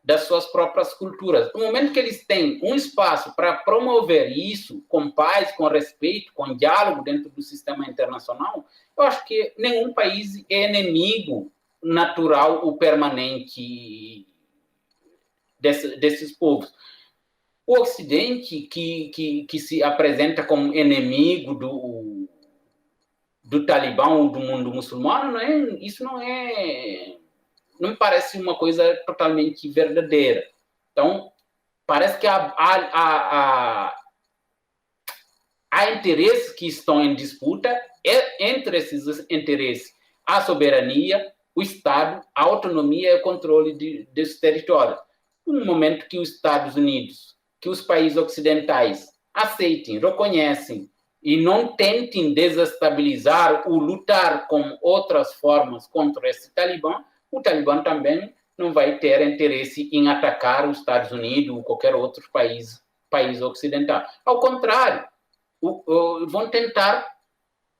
das suas próprias culturas. No momento que eles têm um espaço para promover isso com paz, com respeito, com diálogo dentro do sistema internacional, eu acho que nenhum país é inimigo natural ou permanente desses povos. O Ocidente, que se apresenta como inimigo do Talibã ou do mundo muçulmano, isso não me parece uma coisa totalmente verdadeira. Então, parece que há interesses que estão em disputa, entre esses interesses, a soberania, o Estado, a autonomia e o controle desse território. No momento que os Estados Unidos, que os países ocidentais aceitem, reconhecem e não tentem desestabilizar ou lutar com outras formas contra esse Talibã, o Talibã também não vai ter interesse em atacar os Estados Unidos ou qualquer outro país ocidental. Ao contrário, vão tentar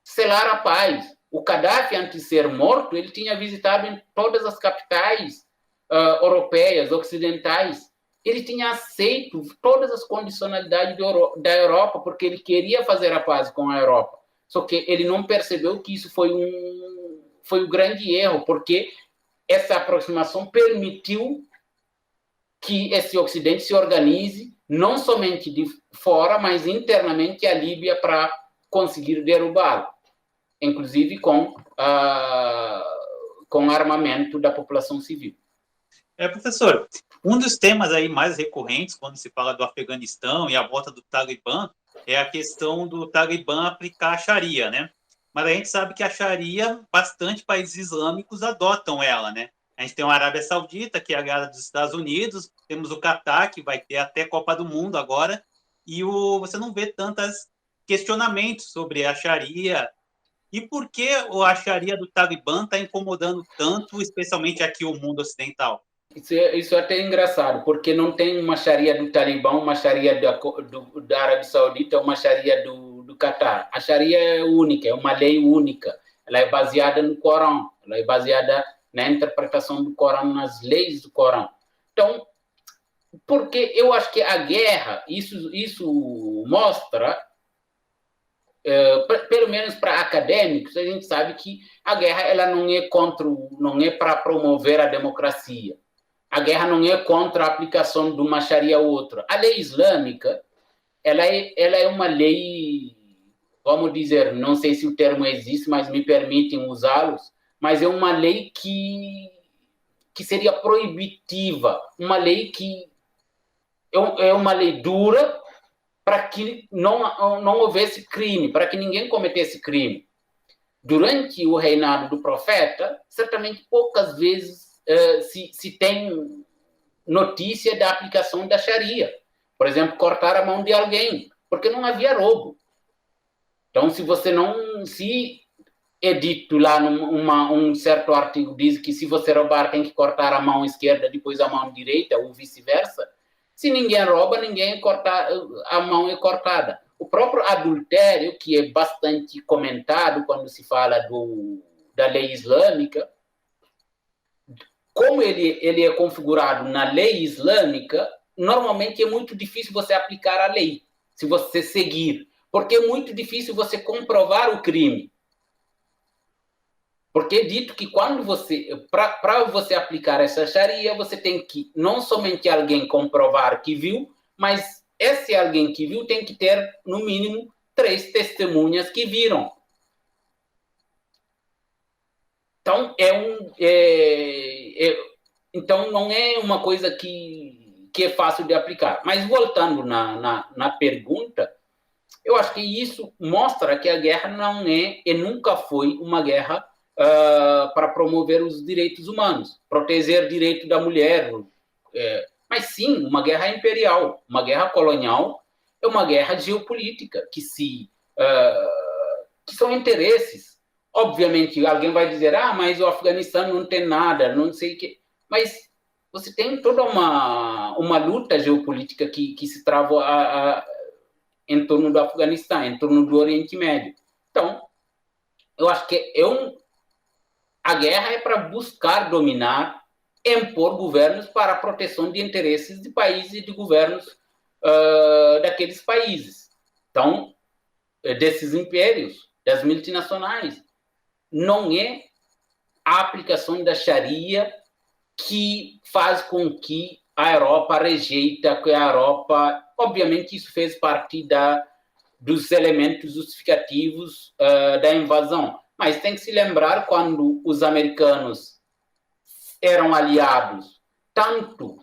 selar a paz. O Gaddafi, antes de ser morto, ele tinha visitado em todas as capitais europeias, ocidentais. Ele tinha aceito todas as condicionalidades da Europa, porque ele queria fazer a paz com a Europa. Só que ele não percebeu que isso foi um grande erro, porque essa aproximação permitiu que esse Ocidente se organize, não somente de fora, mas internamente a Líbia para conseguir derrubá-lo, inclusive com armamento da população civil. Professor, um dos temas aí mais recorrentes quando se fala do Afeganistão e a volta do Talibã é a questão do Talibã aplicar a Sharia, né? Mas a gente sabe que a Sharia, bastante países islâmicos adotam ela, né? A gente tem a Arábia Saudita, que é aliada dos Estados Unidos, temos o Catar, que vai ter até Copa do Mundo agora, e você não vê tantos questionamentos sobre a Sharia. E por que a Sharia do Talibã está incomodando tanto, especialmente aqui o mundo ocidental? Isso é até engraçado, porque não tem uma Sharia do Talibã, uma Sharia da Arábia Saudita, uma Sharia do Catar. A Sharia é única, é uma lei única. Ela é baseada no Corão, ela é baseada na interpretação do Corão, nas leis do Corão. Então, porque eu acho que a guerra, isso mostra, pelo menos para acadêmicos, a gente sabe que a guerra ela não é para promover a democracia. A guerra não é contra a aplicação de uma Sharia ou outra. A lei islâmica, ela é uma lei, vamos dizer, não sei se o termo existe, mas me permitem usá-los, mas é uma lei que seria proibitiva, uma lei que é uma lei dura para que não houvesse crime, para que ninguém cometesse crime. Durante o reinado do profeta, certamente poucas vezes se tem notícia da aplicação da Sharia. Por exemplo, cortar a mão de alguém, porque não havia roubo. Então, se é dito lá um certo artigo diz que se você roubar tem que cortar a mão esquerda, depois a mão direita, ou vice-versa, se ninguém rouba, a mão é cortada. O próprio adultério, que é bastante comentado quando se fala da lei islâmica, como ele é configurado na lei islâmica, normalmente é muito difícil você aplicar a lei, se você seguir, porque é muito difícil você comprovar o crime. Porque é dito que para você aplicar essa Sharia, você tem que não somente alguém comprovar que viu, mas esse alguém que viu tem que ter, no mínimo, 3 testemunhas que viram. Então, então não é uma coisa que é fácil de aplicar. Mas, voltando na pergunta, eu acho que isso mostra que a guerra não é e nunca foi uma guerra para promover os direitos humanos, proteger o direito da mulher, mas sim uma guerra imperial, uma guerra colonial, é uma guerra geopolítica, que são interesses. Obviamente, alguém vai dizer, mas o Afeganistão não tem nada, não sei o quê, mas você tem toda uma luta geopolítica que se trava em torno do Afeganistão, em torno do Oriente Médio. Então, eu acho que a guerra é para buscar dominar, impor governos para a proteção de interesses de países e de governos daqueles países. Então, desses impérios, das multinacionais. Não é a aplicação da Sharia que faz com que a Europa rejeita, que a Europa... Obviamente, isso fez parte dos elementos justificativos da invasão. Mas tem que se lembrar quando os americanos eram aliados, tanto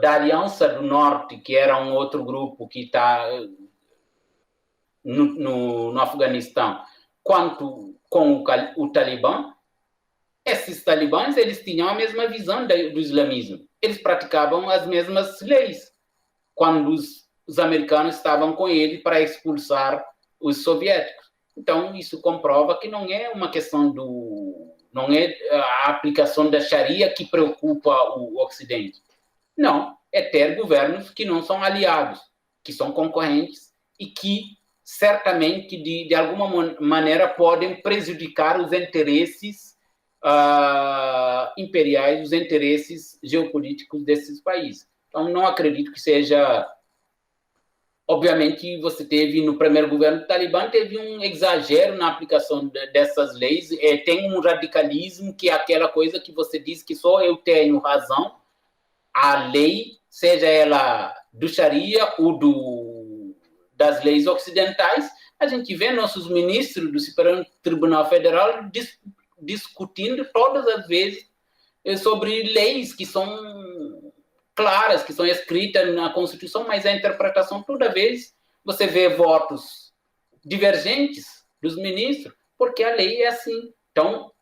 da Aliança do Norte, que era um outro grupo que está no Afeganistão, quanto com o Talibã. Esses talibãs, eles tinham a mesma visão do islamismo. Eles praticavam as mesmas leis quando os americanos estavam com ele para expulsar os soviéticos. Então, isso comprova que não é uma questão não é a aplicação da Sharia que preocupa o Ocidente. Não, é ter governos que não são aliados, que são concorrentes e que certamente, de alguma maneira, podem prejudicar os interesses imperiais, os interesses geopolíticos desses países. Então, não acredito que seja... Obviamente, você teve, no primeiro governo do Talibã, teve um exagero na aplicação dessas leis. Tem um radicalismo, que é aquela coisa que você diz que só eu tenho razão. A lei, seja ela do Sharia ou das leis ocidentais, a gente vê nossos ministros do Supremo Tribunal Federal discutindo todas as vezes sobre leis que são claras, que são escritas na Constituição, mas a interpretação, toda vez, você vê votos divergentes dos ministros, porque a lei é assim. Então,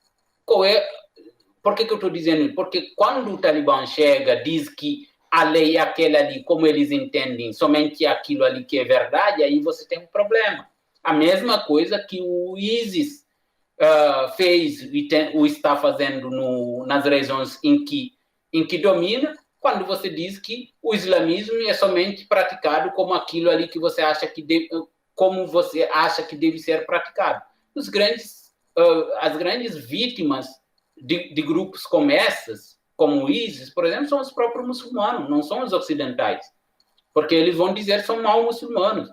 por que eu estou dizendo isso? Porque quando o Talibã chega, diz que a lei é aquela ali, como eles entendem, somente aquilo ali que é verdade, aí você tem um problema. A mesma coisa que o ISIS fez e está fazendo nas regiões em que domina, quando você diz que o islamismo é somente praticado como aquilo ali que você acha como você acha que deve ser praticado. As grandes vítimas de grupos como essas, como o ISIS, por exemplo, são os próprios muçulmanos, não são os ocidentais. Porque eles vão dizer que são mal muçulmanos.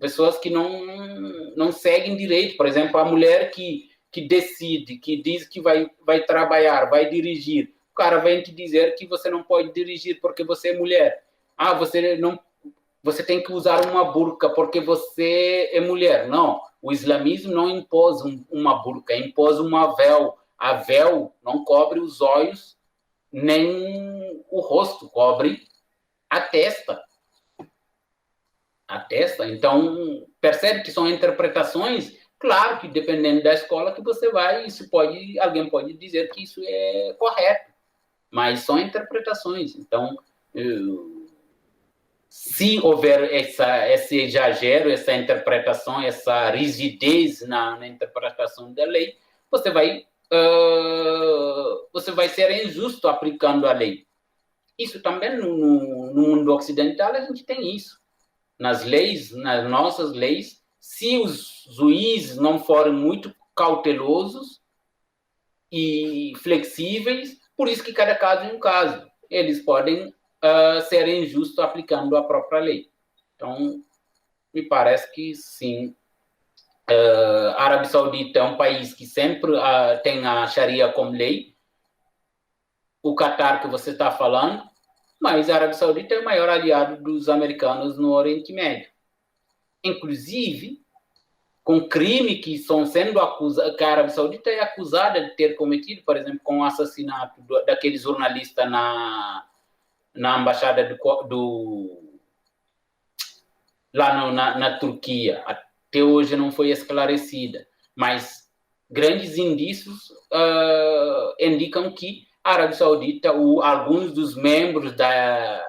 Pessoas que não seguem direito. Por exemplo, a mulher que decide, que diz que vai trabalhar, vai dirigir, o cara vem te dizer que você não pode dirigir porque você é mulher. Você tem que usar uma burca porque você é mulher. Não, o islamismo não impôs uma burca, impôs uma véu. A véu não cobre os olhos nem o rosto, cobre atesta. Então, percebe que são interpretações, claro que dependendo da escola que você vai, alguém pode dizer que isso é correto, mas são interpretações. Então, se houver esse exagero, essa interpretação, essa rigidez na interpretação da lei, você vai ser injusto aplicando a lei. Isso também no mundo ocidental a gente tem isso. Nas nossas leis, se os juízes não forem muito cautelosos e flexíveis, por isso que cada caso é um caso. Eles podem ser injustos aplicando a própria lei. Então, me parece que sim. A Arábia Saudita é um país que sempre tem a Sharia como lei. O Catar que você está falando, mas a Arábia Saudita é o maior aliado dos americanos no Oriente Médio. Inclusive, com crime que estão sendo acusados, que a Arábia Saudita é acusada de ter cometido, por exemplo, com o assassinato daquele jornalista na embaixada lá na Turquia. Até hoje não foi esclarecida, mas grandes indícios indicam que a Arábia Saudita, alguns dos membros da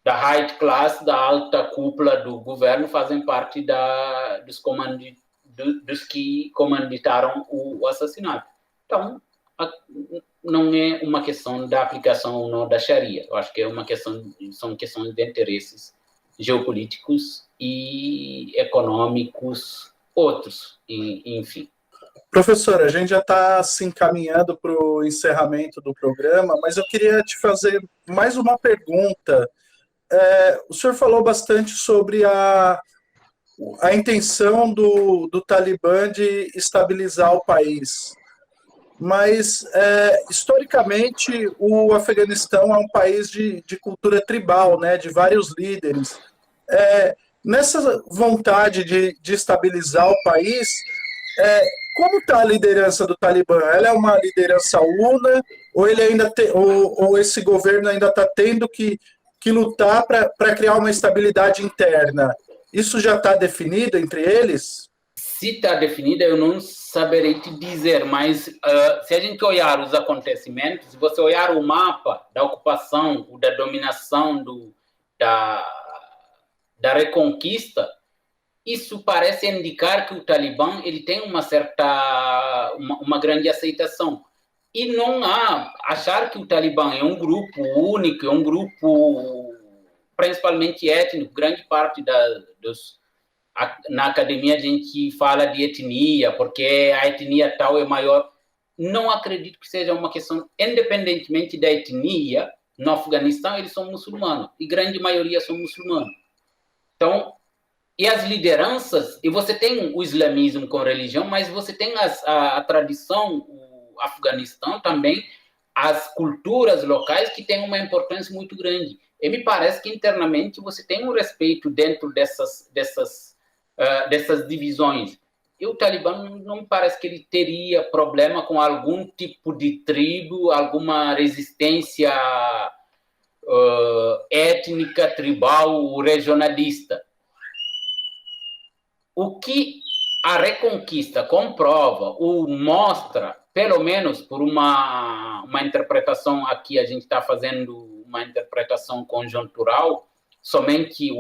high class, da alta cúpula do governo, fazem parte dos que comanditaram o assassinato. Então, não é uma questão da aplicação ou não da Sharia. Eu acho que são questões de interesses geopolíticos e econômicos, outros, enfim. Professor, a gente já está se encaminhando para o encerramento do programa, mas eu queria te fazer mais uma pergunta. O senhor falou bastante sobre a intenção do Talibã de estabilizar o país, mas, historicamente, o Afeganistão é um país de cultura tribal, né, de vários líderes. Nessa vontade de estabilizar o país, como está a liderança do Talibã? Ela é uma liderança una ou ele ainda ou esse governo ainda está tendo que lutar para criar uma estabilidade interna? Isso já está definido entre eles? Se está definida, eu não saberei te dizer, mas se a gente olhar os acontecimentos, se você olhar o mapa da ocupação, da dominação, da reconquista, isso parece indicar que o Talibã ele tem uma grande aceitação. E não achar que o Talibã é um grupo único, é um grupo principalmente étnico, grande parte na academia a gente fala de etnia, porque a etnia tal é maior. Não acredito que seja uma questão, independentemente da etnia, no Afeganistão eles são muçulmanos, e grande maioria são muçulmanos. Então, e as lideranças, e você tem o islamismo com religião, mas você tem a tradição, o Afeganistão também, as culturas locais que têm uma importância muito grande. E me parece que internamente você tem um respeito dentro dessas divisões. E o Talibã não me parece que ele teria problema com algum tipo de tribo, alguma resistência étnica, tribal, regionalista. O que a reconquista comprova ou mostra, pelo menos por uma interpretação aqui, a gente está fazendo uma interpretação conjuntural, somente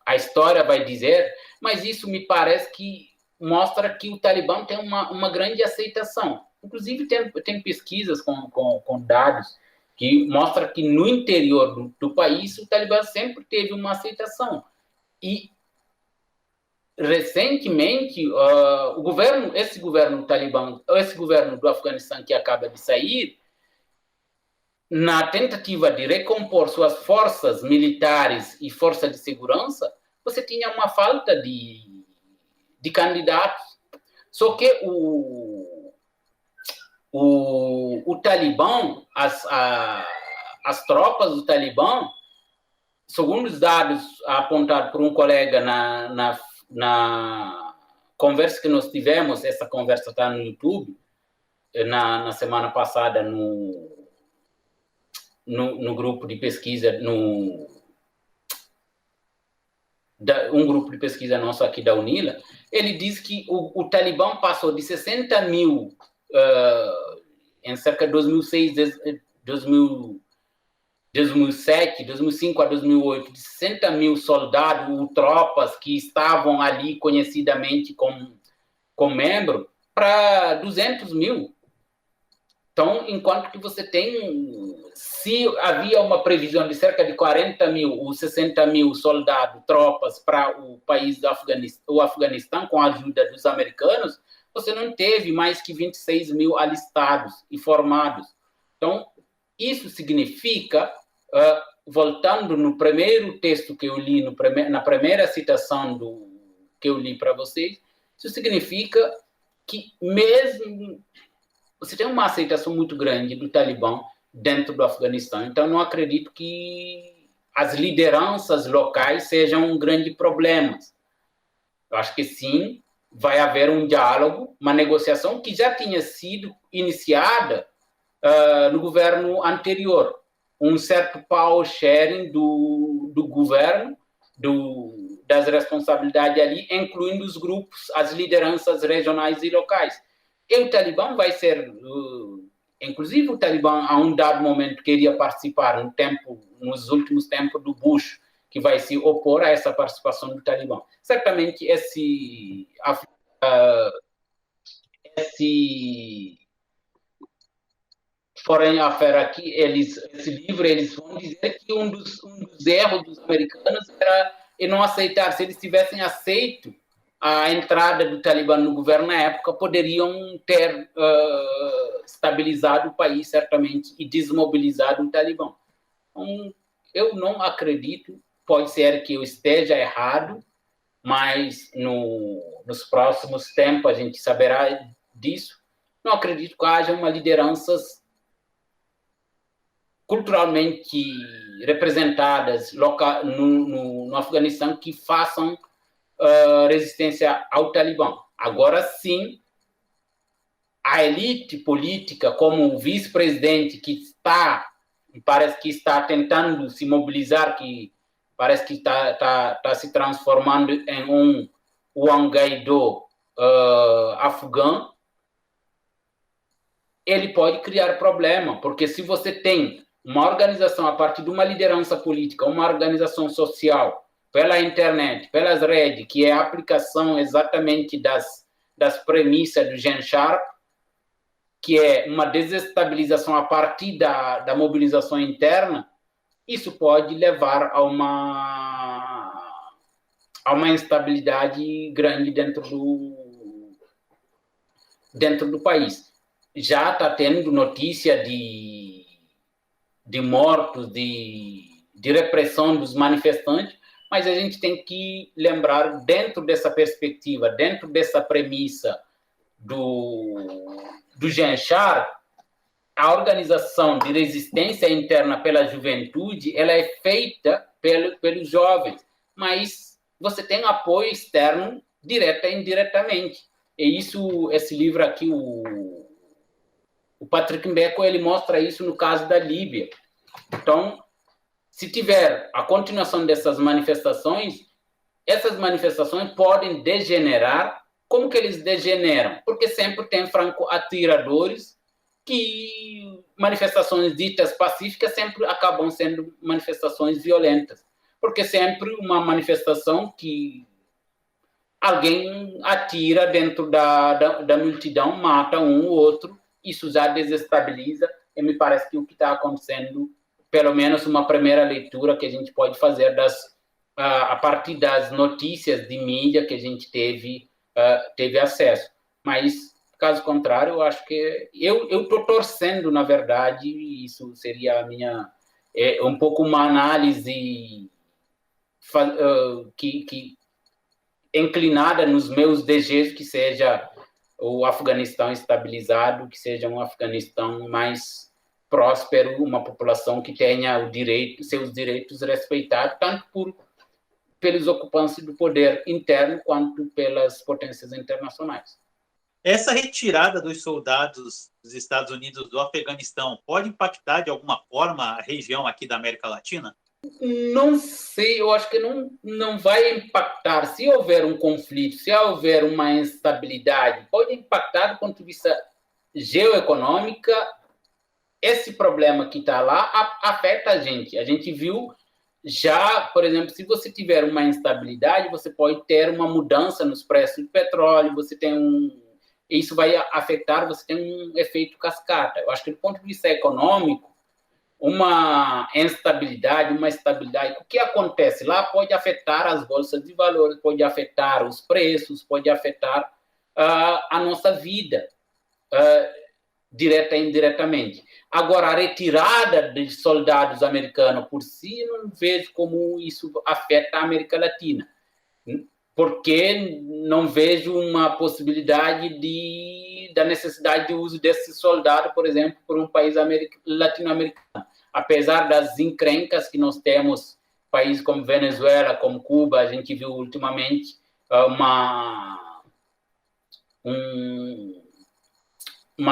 a história vai dizer, mas isso me parece que mostra que o Talibã tem uma grande aceitação. Inclusive, tem pesquisas com dados que mostram que no interior do país o Talibã sempre teve uma aceitação. E recentemente, esse governo Talibã, esse governo do Afeganistão que acaba de sair, na tentativa de recompor suas forças militares e forças de segurança, você tinha uma falta de candidatos. Só que o Talibã, as tropas do Talibã, segundo os dados apontados por um colega na conversa que nós tivemos, essa conversa está no YouTube, na semana passada, no no grupo de pesquisa, um grupo de pesquisa nosso aqui da UNILA, ele diz que o Talibã passou de 60 mil em cerca de 2007, 2005 a 2008, de 60 mil soldados ou tropas que estavam ali conhecidamente como membro, para 200 mil. Então, enquanto que você tem, se havia uma previsão de cerca de 40 mil ou 60 mil soldados, tropas para o país do Afeganistão, com a ajuda dos americanos, você não teve mais que 26 mil alistados e formados. Então, isso significa, voltando no primeiro texto que eu li, na primeira citação que eu li para vocês, isso significa que mesmo você tem uma aceitação muito grande do Talibã dentro do Afeganistão. Então, não acredito que as lideranças locais sejam um grande problema. Eu acho que sim, vai haver um diálogo, uma negociação que já tinha sido iniciada no governo anterior. Um certo power sharing do governo, das responsabilidades ali, incluindo os grupos, as lideranças regionais e locais. E o Talibã vai ser, inclusive o Talibã a um dado momento queria participar nos últimos tempos do Bush, que vai se opor a essa participação do Talibã. Certamente esse Foreign Affairs aqui, esse livro, eles vão dizer que um dos erros dos americanos era não aceitar. Se eles tivessem aceito a entrada do Talibã no governo na época, poderiam ter estabilizado o país, certamente, e desmobilizado o Talibã. Então, eu não acredito, pode ser que eu esteja errado, mas nos próximos tempos a gente saberá disso. Não acredito que haja uma lideranças culturalmente representadas no Afeganistão que façam resistência ao Talibã. Agora sim, a elite política, como o vice-presidente parece que está tentando se mobilizar, que parece que está se transformando em um Juan Guaidó afegão, ele pode criar problema, porque se você tem uma organização a partir de uma liderança política, uma organização social, pela internet, pelas redes, que é a aplicação exatamente das premissas do Gene Sharp, que é uma desestabilização a partir da mobilização interna, isso pode levar a uma instabilidade grande dentro do país. Já está tendo notícia de mortos, de repressão dos manifestantes, mas a gente tem que lembrar, dentro dessa perspectiva, dentro dessa premissa do Gene Sharp, a organização de resistência interna pela juventude, ela é feita pelos jovens, mas você tem apoio externo, direta e indiretamente. E esse livro aqui, o Patrick Mbeko, ele mostra isso no caso da Líbia. Então, se tiver a continuação dessas manifestações, essas manifestações podem degenerar. Como que eles degeneram? Porque sempre tem franco-atiradores, que manifestações ditas pacíficas sempre acabam sendo manifestações violentas. Porque sempre uma manifestação que alguém atira dentro da multidão, mata um ou outro, isso já desestabiliza, e me parece que o que está acontecendo, pelo menos uma primeira leitura que a gente pode fazer a partir das notícias de mídia que a gente teve acesso. Mas, caso contrário, eu acho que eu estou torcendo, na verdade, e isso seria a minha um pouco uma análise que inclinada nos meus desejos, que seja o Afeganistão estabilizado, que seja um Afeganistão mais próspero, uma população que tenha seus direitos respeitados, tanto pelos ocupantes do poder interno quanto pelas potências internacionais. Essa retirada dos soldados dos Estados Unidos do Afeganistão pode impactar de alguma forma a região aqui da América Latina? Não sei, eu acho que não vai impactar. Se houver um conflito, se houver uma instabilidade, pode impactar do ponto de vista geoeconômico. Esse problema que está lá afeta a gente. A gente viu já, por exemplo, se você tiver uma instabilidade, você pode ter uma mudança nos preços do petróleo, você tem isso vai afetar, você tem um efeito cascata. Eu acho que do ponto de vista econômico, uma instabilidade, uma estabilidade, o que acontece lá pode afetar as bolsas de valores, pode afetar os preços, pode afetar a nossa vida, direta e indiretamente. Agora, a retirada de soldados americanos por si, eu não vejo como isso afeta a América Latina, porque não vejo uma possibilidade da necessidade de uso desse soldado, por exemplo, por um país latino-americano. Apesar das encrencas que nós temos, países como Venezuela, como Cuba, a gente viu ultimamente uma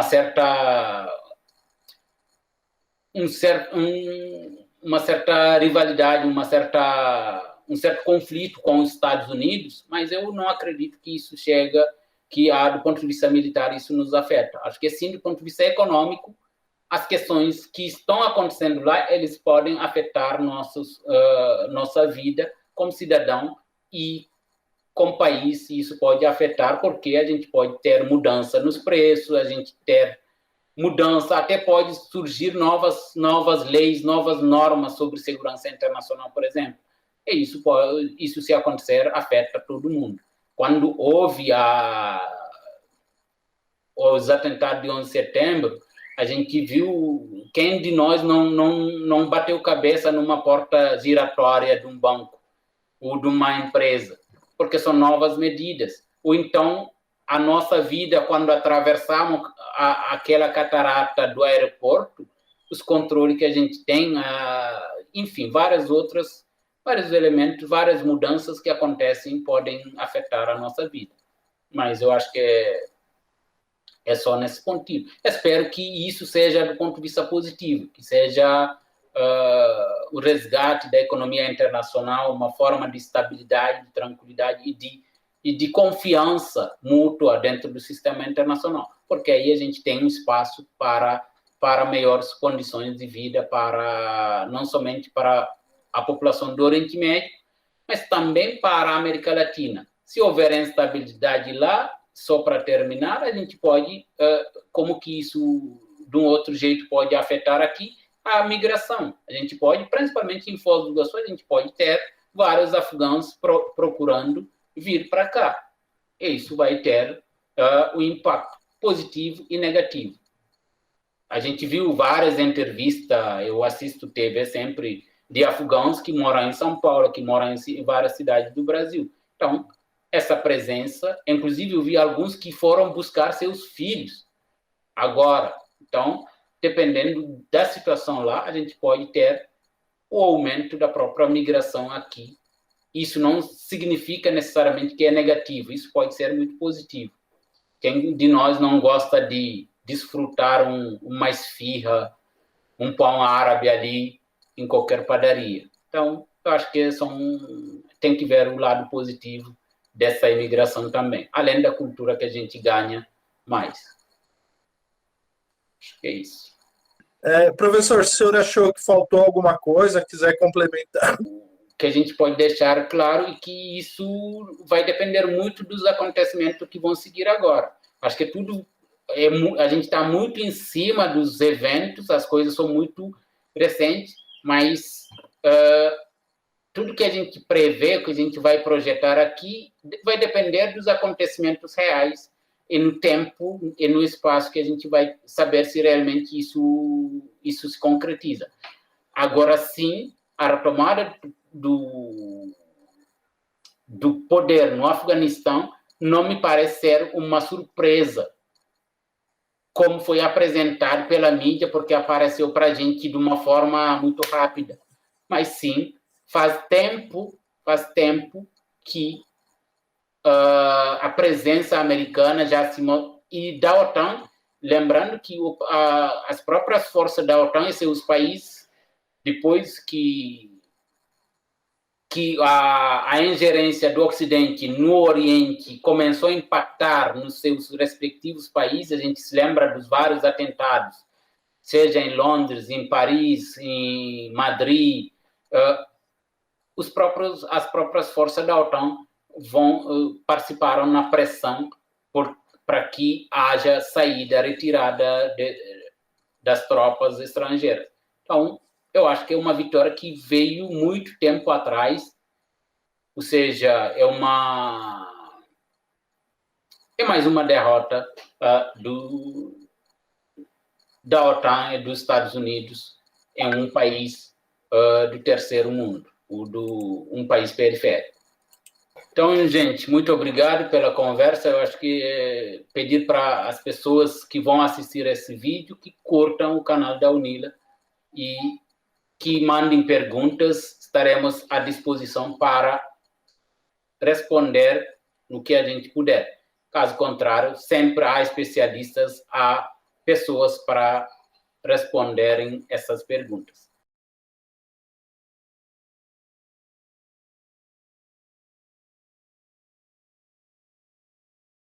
certa rivalidade, um certo conflito com os Estados Unidos, mas eu não acredito que isso chega, do ponto de vista militar, isso nos afeta. Acho que sim, do ponto de vista econômico, as questões que estão acontecendo lá, eles podem afetar nossa vida como cidadão e como país, e isso pode afetar porque a gente pode ter mudança nos preços, a gente ter mudança, até pode surgir novas leis, novas normas sobre segurança internacional, por exemplo. E isso se acontecer, afeta todo mundo. Quando houve os atentados de 11 de setembro, a gente viu quem de nós não bateu cabeça numa porta giratória de um banco ou de uma empresa, porque são novas medidas. Ou então, a nossa vida, quando atravessamos aquela catarata do aeroporto, os controles que a gente tem, enfim, vários elementos, várias mudanças que acontecem podem afetar a nossa vida. Mas eu acho que é só nesse ponto. Espero que isso seja do ponto de vista positivo, que seja o resgate da economia internacional, uma forma de estabilidade, de tranquilidade e de confiança mútua dentro do sistema internacional, porque aí a gente tem um espaço para melhores condições de vida, não somente para a população do Oriente Médio, mas também para a América Latina. Se houver instabilidade lá, só para terminar, a gente pode, como que isso, de um outro jeito, pode afetar aqui a migração. A gente pode, principalmente em Foz do Iguaçu, a gente pode ter vários afegãos procurando vir para cá. E isso vai ter um impacto positivo e negativo. A gente viu várias entrevistas, eu assisto TV sempre, de afegãos que moram em São Paulo, que moram em várias cidades do Brasil. Então, essa presença, inclusive eu vi alguns que foram buscar seus filhos agora. Então, dependendo da situação lá, a gente pode ter o aumento da própria migração aqui. Isso não significa necessariamente que é negativo, isso pode ser muito positivo. Quem de nós não gosta de desfrutar uma esfirra, um pão árabe ali em qualquer padaria? Então, eu acho que tem que ver o lado positivo dessa imigração também, além da cultura que a gente ganha mais. Acho que é isso. Professor, se o senhor achou que faltou alguma coisa, quiser complementar. Que a gente pode deixar claro e que isso vai depender muito dos acontecimentos que vão seguir agora. Acho que a gente está muito em cima dos eventos, as coisas são muito recentes, mas tudo que a gente prevê, que a gente vai projetar aqui, vai depender dos acontecimentos reais e no tempo e no espaço que a gente vai saber se realmente isso se concretiza. Agora sim, a retomada do poder no Afeganistão não me parece ser uma surpresa, como foi apresentado pela mídia, porque apareceu para a gente de uma forma muito rápida. Mas sim, faz tempo que a presença americana já se e da OTAN, lembrando que as próprias forças da OTAN e seus países, depois que a ingerência do Ocidente no Oriente começou a impactar nos seus respectivos países, a gente se lembra dos vários atentados, seja em Londres, em Paris, em Madrid, as próprias forças da OTAN participaram na pressão para que haja saída, retirada das tropas estrangeiras. Então, eu acho que é uma vitória que veio muito tempo atrás, ou seja, é mais uma derrota da OTAN e dos Estados Unidos em um país do terceiro mundo, um país periférico. Então, gente, muito obrigado pela conversa. Eu acho que pedir para as pessoas que vão assistir esse vídeo que curtam o canal da UNILA e que mandem perguntas. Estaremos à disposição para responder no que a gente puder. Caso contrário, sempre há especialistas, há pessoas para responderem essas perguntas.